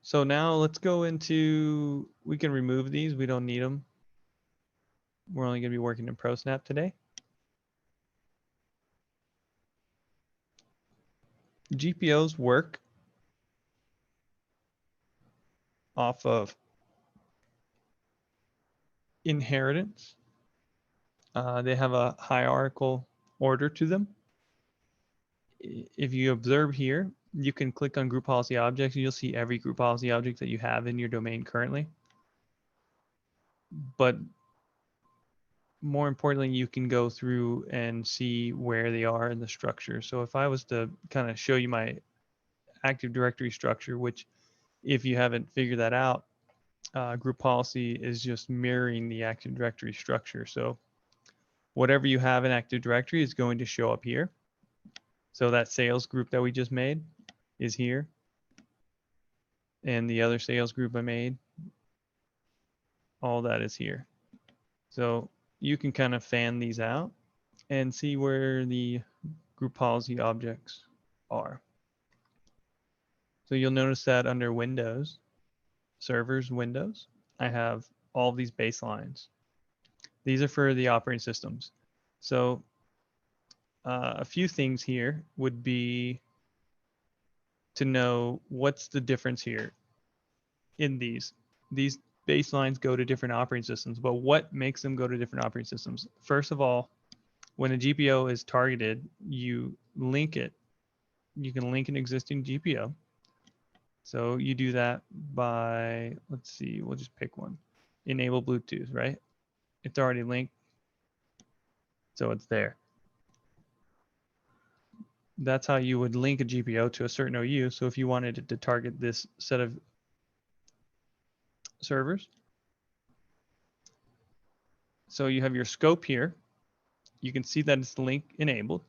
A: So now let's go into, we can remove these. We don't need them. We're only going to be working in ProSnap today. GPOs work off of inheritance. They have a hierarchical order to them. If you observe here, you can click on group policy objects and you'll see every group policy object that you have in your domain currently. But more importantly, you can go through and see where they are in the structure. So if I was to kind of show you my Active Directory structure, which if you haven't figured that out, group policy is just mirroring the Active Directory structure. So whatever you have in Active Directory is going to show up here. So that sales group that we just made is here. And the other sales group I made, all that is here. So you can kind of fan these out and see where the group policy objects are. So you'll notice that under Windows, servers, Windows, I have all of these baselines. These are for the operating systems. So a few things here would be to know what's the difference here in these. These baselines go to different operating systems, but what makes them go to different operating systems? First of all, when a GPO is targeted, you link it. You can link an existing GPO. So you do that by, let's see, we'll just pick one. Enable Bluetooth, right? It's already linked, so it's there. That's how you would link a GPO to a certain OU. So if you wanted it to target this set of servers, so you have your scope here. You can see that it's link enabled.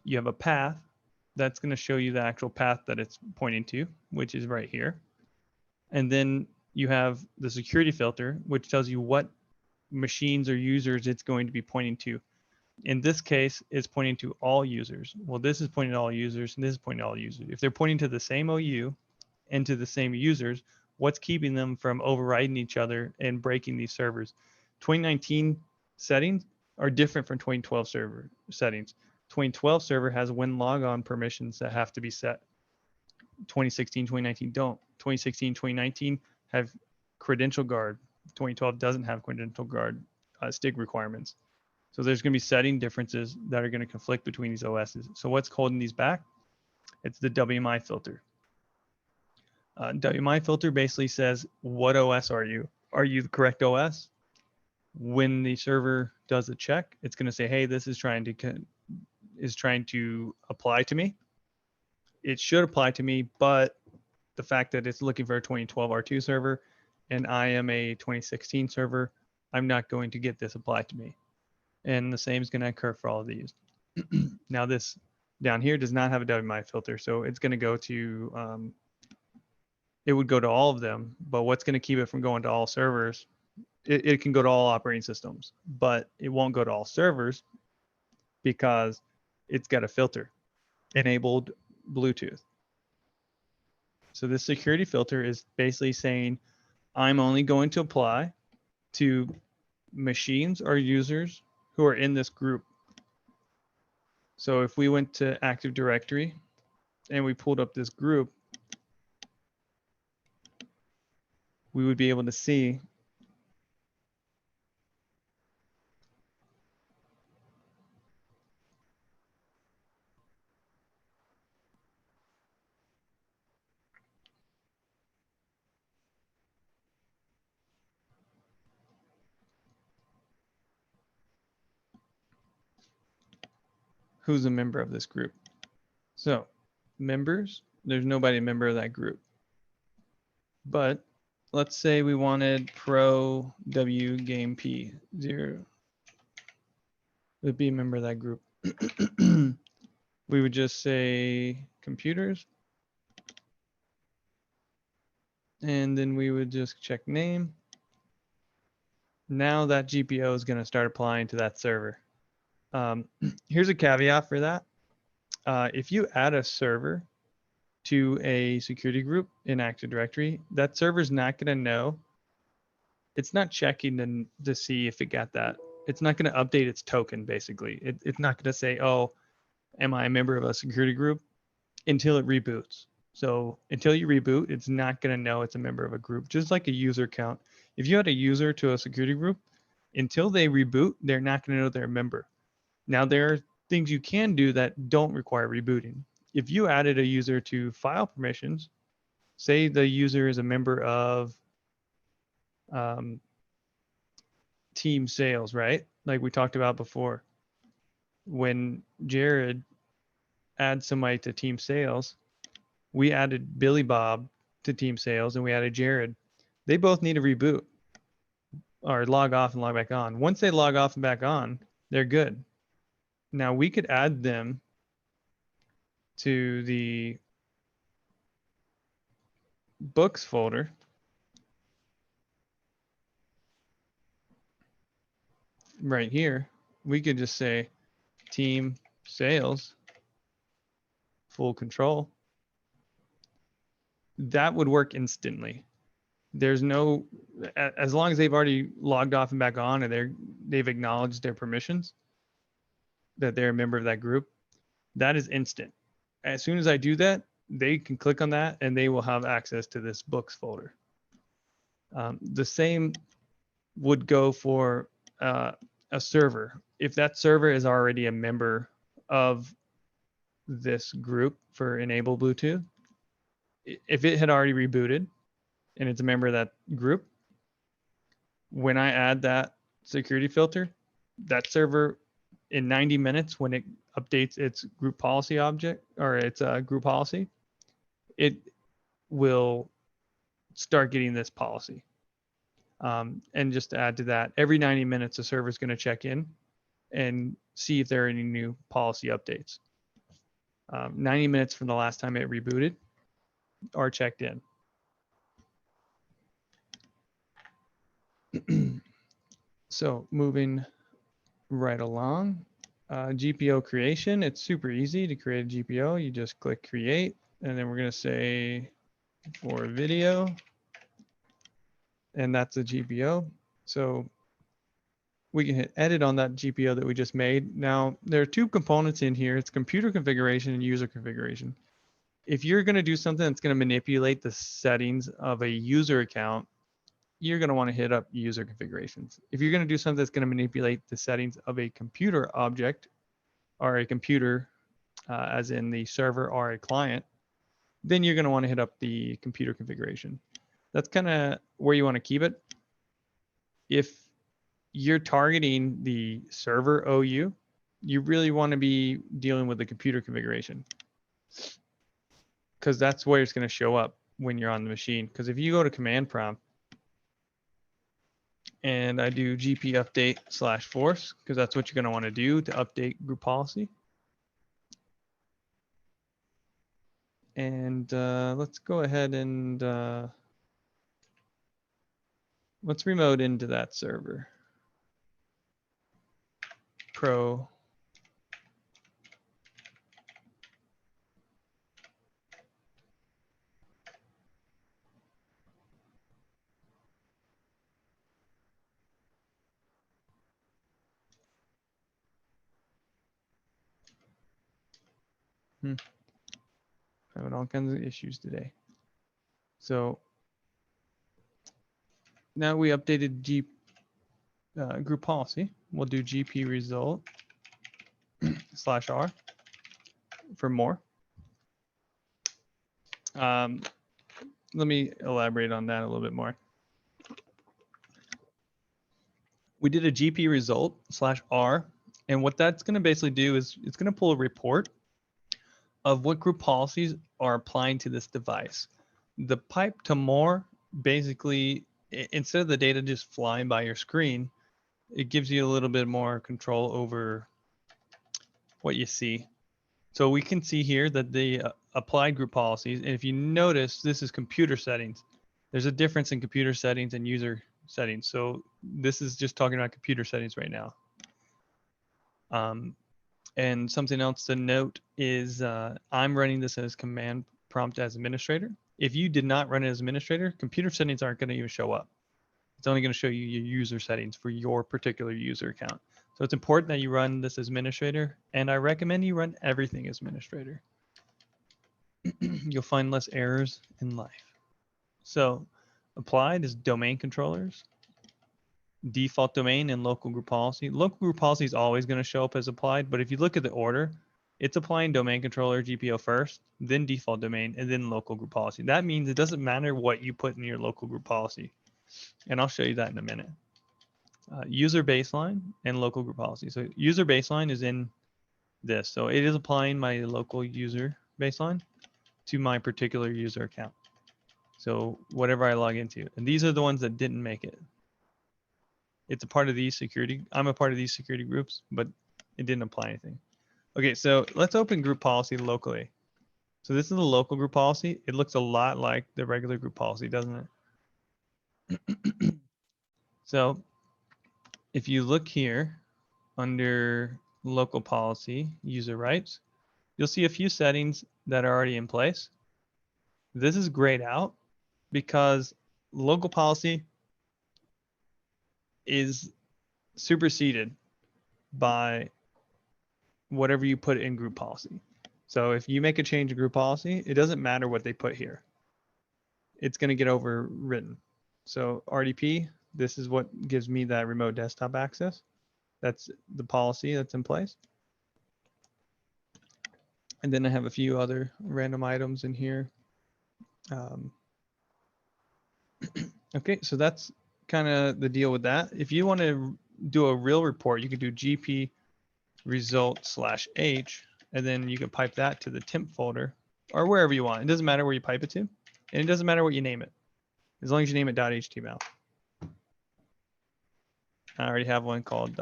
A: You have a path that's going to show you the actual path that it's pointing to, which is right here. And then you have the security filter, which tells you what machines or users it's going to be pointing to. In this case, it's pointing to all users. Well, this is pointing to all users, and this is pointing to all users. If they're pointing to the same OU and to the same users, what's keeping them from overriding each other and breaking these servers? 2019 settings are different from 2012 server settings. 2012 server has win logon permissions that have to be set. 2016, 2019 don't. 2016, 2019 have credential guard. 2012 doesn't have credential guard STIG requirements. So there's going to be setting differences that are going to conflict between these OSs. So what's holding these back? It's the WMI filter. WMI filter basically says, what OS are you? Are you the correct OS? When the server does the check, it's going to say, hey, this is trying to apply to me. It should apply to me, but the fact that it's looking for a 2012 R2 server and I am a 2016 server, I'm not going to get this applied to me. And the same is going to occur for all of these. Now this down here does not have a WMI filter, so it's going to go to, it would go to all of them, but what's going to keep it from going to all servers? It can go to all operating systems, but it won't go to all servers because it's got a filter, enabled Bluetooth. So this security filter is basically saying, I'm only going to apply to machines or users who are in this group. So if we went to Active Directory and we pulled up this group, we would be able to see who's a member of this group. So members, there's nobody a member of that group. But let's say we wanted Pro W Game P 0 would be a member of that group. We would just say computers. And then we would just check name. Now that GPO is going to start applying to that server. Here's a caveat for that. If you add a server to a security group in Active Directory, that server's not going to know. It's not checking to see if it got that. It's not going to update its token, basically. It's not going to say, oh, am I a member of a security group, until it reboots. So until you reboot, it's not going to know it's a member of a group, just like a user count. If you had a user to a security group, until they reboot, they're not going to know they're a member. Now, there are things you can do that don't require rebooting. If you added a user to file permissions, say the user is a member of team sales, right? Like we talked about before. When Jared adds somebody to team sales, we added Billy Bob to team sales and we added Jared. They both need to reboot or log off and log back on. Once they log off and back on, they're good. Now we could add them to the books folder. Right here, we could just say team sales, full control. That would work instantly. There's no, as long as they've already logged off and back on and they've acknowledged their permissions, that they're a member of that group, that is instant. As soon as I do that, they can click on that and they will have access to this books folder. The same would go for a server. If that server is already a member of this group for Enable Bluetooth, if it had already rebooted and it's a member of that group, when I add that security filter, that server in 90 minutes, when it updates its group policy object or its group policy, it will start getting this policy. And just to add to that, every 90 minutes, the server is going to check in and see if there are any new policy updates. 90 minutes from the last time it rebooted or checked in. So moving right along, GPO creation, it's super easy to create a GPO. You just click create, and then we're going to say for video, and that's a GPO. So we can hit edit on that GPO that we just made. Now, there are two components in here. It's computer configuration and user configuration. If you're going to do something that's going to manipulate the settings of a user account, you're going to want to hit up user configurations. If you're going to do something that's going to manipulate the settings of a computer object or a computer, as in the server or a client, then you're going to want to hit up the computer configuration. That's kind of where you want to keep it. If you're targeting the server OU, you really want to be dealing with the computer configuration, because that's where it's going to show up when you're on the machine. Because if you go to command prompt and I do GP update / force, because that's what you're going to want to do to update group policy. And let's go ahead and let's remote into that server. Pro Having all kinds of issues today. So now we updated group policy. We'll do GP result /R for more. Let me elaborate on that a little bit more. We did a GP result /R, and what that's going to basically do is it's going to pull a report of what group policies are applying to this device. The pipe to more basically, instead of the data just flying by your screen, it gives you a little bit more control over what you see. So we can see here that the applied group policies, and if you notice, this is computer settings. There's a difference in computer settings and user settings. So this is just talking about computer settings right now. And something else to note is I'm running this as command prompt as administrator. If you did not run it as administrator, computer settings aren't going to even show up. It's only going to show you your user settings for your particular user account. So it's important that you run this as administrator, and I recommend you run everything as administrator. You'll find less errors in life. So applied is domain controllers, default domain, and local group policy. Local group policy is always going to show up as applied, but if you look at the order, it's applying domain controller GPO first, then default domain, and then local group policy. That means it doesn't matter what you put in your local group policy. And I'll show you that in a minute. User baseline and local group policy. So user baseline is in this. So it is applying my local user baseline to my particular user account. So whatever I log into. And these are the ones that didn't make it. It's a part of these security. I'm a part of these security groups, but it didn't apply anything. Okay, so let's open group policy locally. So this is the local group policy. It looks a lot like the regular group policy, doesn't it? So if you look here under local policy, user rights, you'll see a few settings that are already in place. This is grayed out because local policy is superseded by whatever you put in group policy. So if you make a change in group policy, it doesn't matter what they put here. It's going to get overwritten. So RDP, this is what gives me that remote desktop access. That's the policy that's in place. And then I have a few other random items in here. Okay, so that's kind of the deal with that. If you want to do a real report, you could do GP result /H, and then you can pipe that to the temp folder or wherever you want. It doesn't matter where you pipe it to, and it doesn't matter what you name it, as long as you name it .html. I already have one called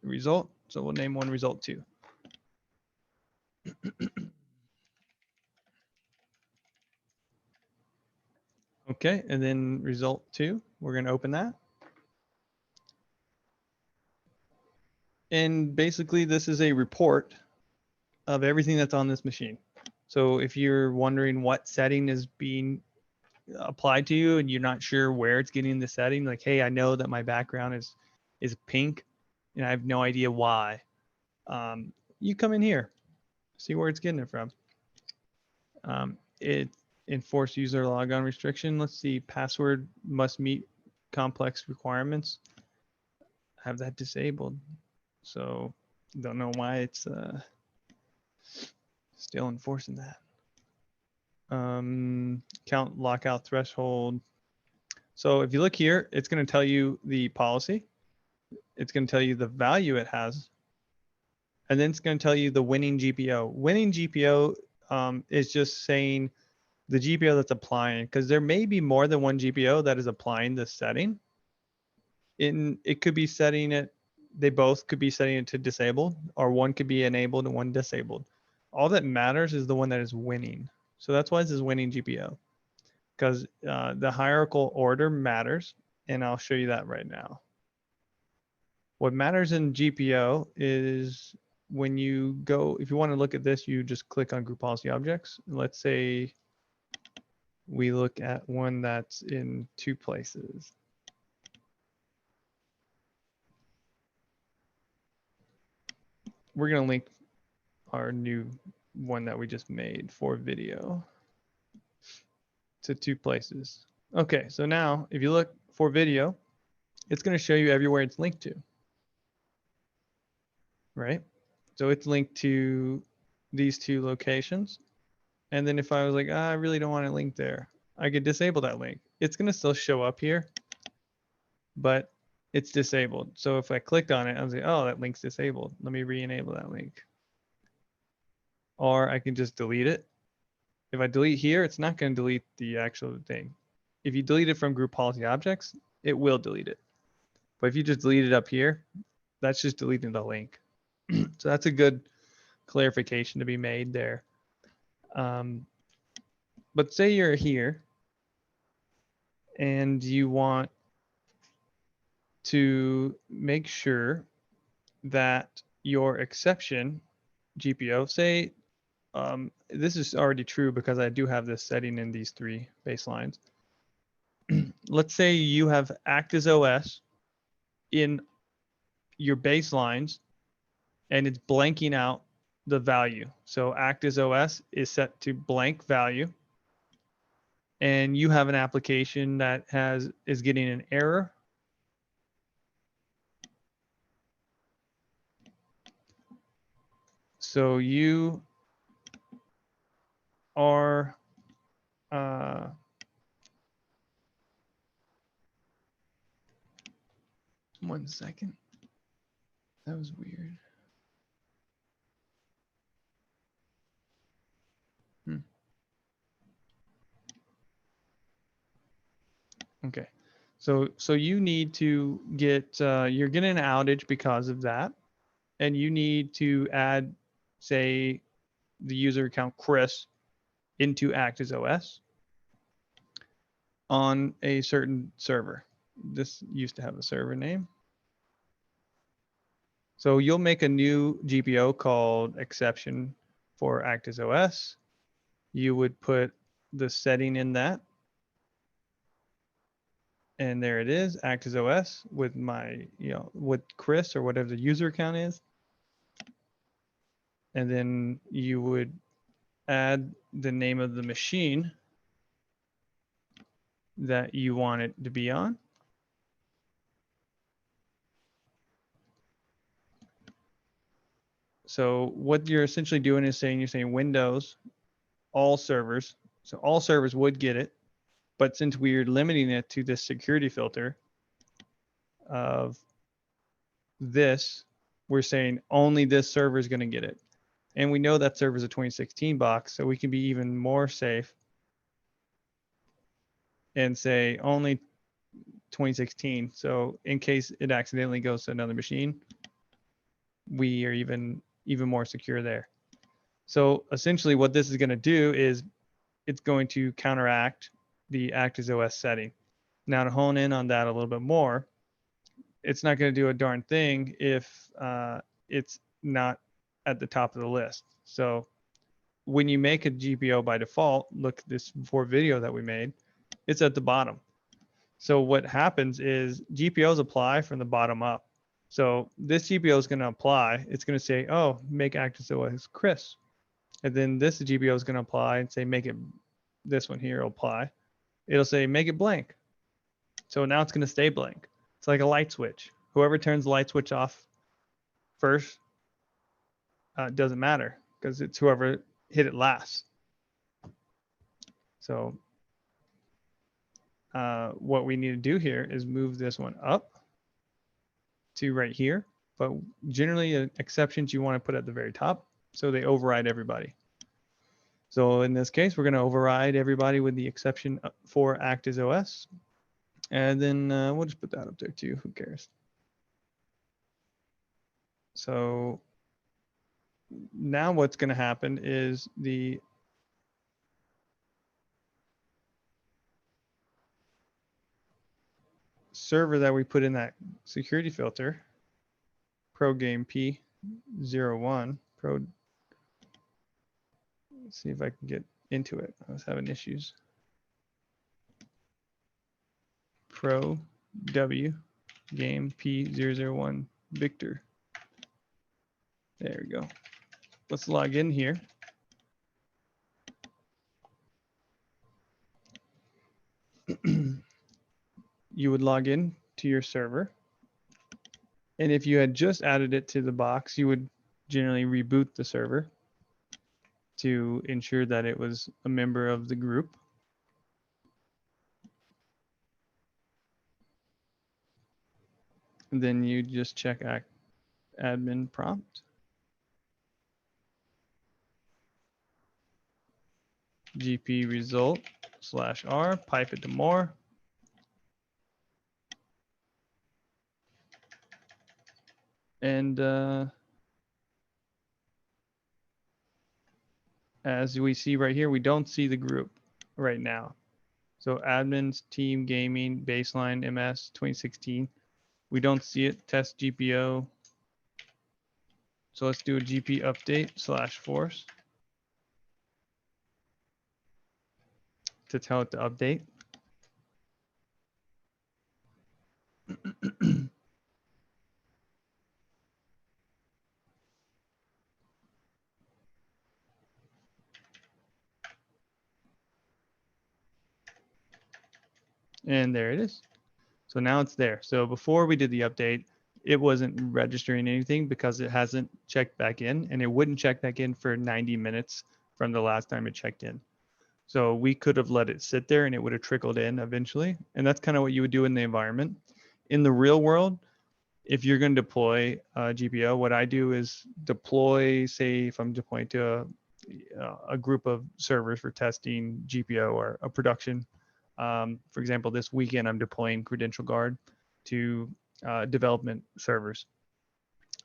A: .result, so we'll name one result 2. Okay, and then result 2, we're going to open that. And basically, this is a report of everything that's on this machine. So if you're wondering what setting is being applied to you and you're not sure where it's getting the setting, like, hey, I know that my background is pink and I have no idea why. You come in here, see where it's getting it from. It enforced user logon restriction. Let's see, password must meet complex requirements. I have that disabled. So don't know why it's still enforcing that. Count lockout threshold. So if you look here, it's going to tell you the policy. It's going to tell you the value it has. And then it's going to tell you the winning GPO. Winning GPO is just saying the GPO that's applying, because there may be more than one GPO that is applying this setting. It could be setting it, they both could be setting it to disabled, or one could be enabled and one disabled. All that matters is the one that is winning. So that's why this is winning GPO, because the hierarchical order matters, and I'll show you that right now. What matters in GPO is when you go, if you want to look at this, you just click on group policy objects. Let's say we look at one that's in 2 places. We're going to link our new one that we just made for video to 2 places. Okay, so now if you look for video, it's going to show you everywhere it's linked to, right? So it's linked to these 2 locations. And then if I was like, I really don't want to link there, I could disable that link. It's going to still show up here, but it's disabled. So if I clicked on it, I was like, oh, that link's disabled. Let me re-enable that link. Or I can just delete it. If I delete here, it's not going to delete the actual thing. If you delete it from group policy objects, it will delete it. But if you just delete it up here, that's just deleting the link. So that's a good clarification to be made there. But say you're here and you want to make sure that your exception GPO, say, this is already true because I do have this setting in these 3 baselines. Let's say you have act as OS in your baselines and it's blanking out the value. So act as OS is set to blank value. And you have an application that is getting an error. So you are 1 second. That was weird. Okay. So you need to get, you're getting an outage because of that. And you need to add, say, the user account Chris into Act as OS on a certain server. This used to have a server name. So you'll make a new GPO called exception for Act as OS. You would put the setting in that. And there it is, Act as OS with my, with Chris or whatever the user account is. And then you would add the name of the machine that you want it to be on. So what you're essentially doing is saying, you're saying Windows, all servers. So all servers would get it. But since we're limiting it to this security filter of this, we're saying only this server is going to get it. And we know that server is a 2016 box, so we can be even more safe and say only 2016. So in case it accidentally goes to another machine, we are even more secure there. So essentially what this is going to do is it's going to counteract the Act as OS setting. Now to hone in on that a little bit more, it's not going to do a darn thing if it's not at the top of the list. So when you make a GPO by default, look at this for video that we made, it's at the bottom. So what happens is GPOs apply from the bottom up. So this GPO is going to apply. It's going to say, oh, make Act as OS Chris. And then this GPO is going to apply and say, make it, this one here will apply. It'll say, make it blank. So now it's going to stay blank. It's like a light switch. Whoever turns the light switch off first doesn't matter because it's whoever hit it last. So what we need to do here is move this one up to right here. But generally exceptions you want to put at the very top so they override everybody. So in this case, we're going to override everybody with the exception for Act as OS. And then we'll just put that up there too. Who cares? So now what's going to happen is the server that we put in that security filter, ProGame P01, let's see if I can get into it. I was having issues. Pro W game P001 Victor. There we go. Let's log in here. you would log in to your server. And if you had just added it to the box, you would generally reboot the server to ensure that it was a member of the group. And then you just check admin prompt. GP result /r, pipe it to more. And as we see right here, we don't see the group right now. So admins, team, gaming, baseline, MS, 2016. We don't see it, test GPO. So let's do a GP update /force to tell it to update. And there it is. So now it's there. So before we did the update, it wasn't registering anything because it hasn't checked back in, and it wouldn't check back in for 90 minutes from the last time it checked in. So we could have let it sit there and it would have trickled in eventually. And that's kind of what you would do in the environment. In the real world, if you're going to deploy GPO, what I do is deploy, say if I'm deploying to a group of servers for testing GPO or a production. For example, this weekend I'm deploying Credential Guard to development servers.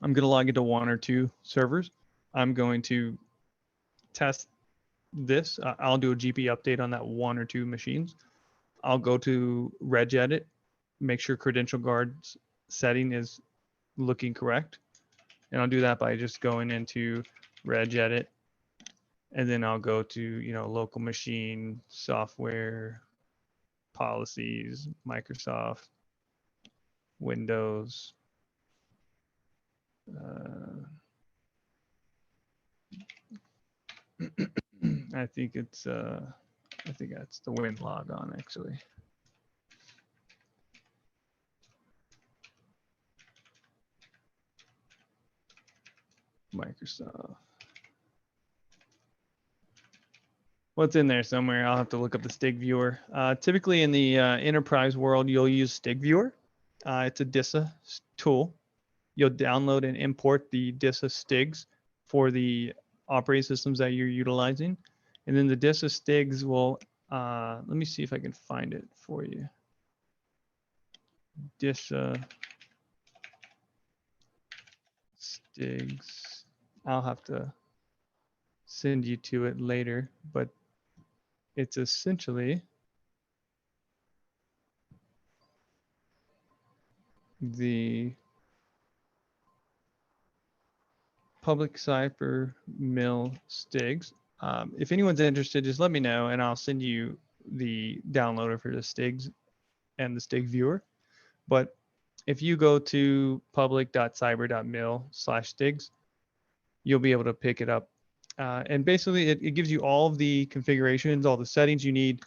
A: I'm going to log into 1 or 2 servers. I'm going to test this. I'll do a GP update on that 1 or 2 machines. I'll go to regedit, make sure Credential Guard's setting is looking correct. And I'll do that by just going into regedit, and then I'll go to, local machine, software, policies, Microsoft, Windows. I think that's the Win log on actually. Microsoft. What's in there somewhere? I'll have to look up the Stig Viewer. Typically in the enterprise world, you'll use Stig Viewer. It's a DISA tool. You'll download and import the DISA Stigs for the operating systems that you're utilizing. And then the DISA Stigs will, let me see if I can find it for you. DISA Stigs. I'll have to send you to it later, but it's essentially the public Cypher mill Stigs. If anyone's interested, just let me know and I'll send you the downloader for the Stigs and the Stig Viewer. But if you go to public.cyber.mil/Stigs, you'll be able to pick it up. And basically it gives you all of the configurations, all the settings you need.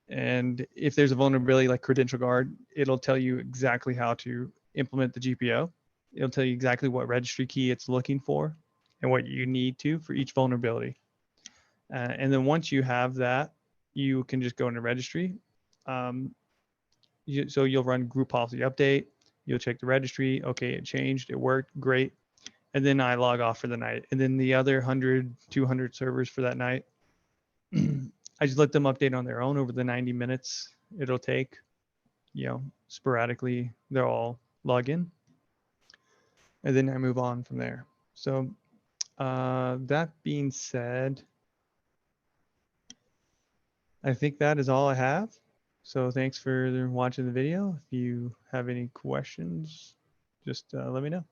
A: And if there's a vulnerability like Credential Guard, it'll tell you exactly how to implement the GPO. It'll tell you exactly what registry key it's looking for and what you need to for each vulnerability. And then once you have that, you can just go into registry. So you'll run group policy update. You'll check the registry. Okay, it changed. It worked. Great. And then I log off for the night. And then the other 100, 200 servers for that night, I just let them update on their own over the 90 minutes it'll take. Sporadically, they'll all log in. And then I move on from there. So that being said, I think that is all I have. So thanks for watching the video. If you have any questions, just let me know.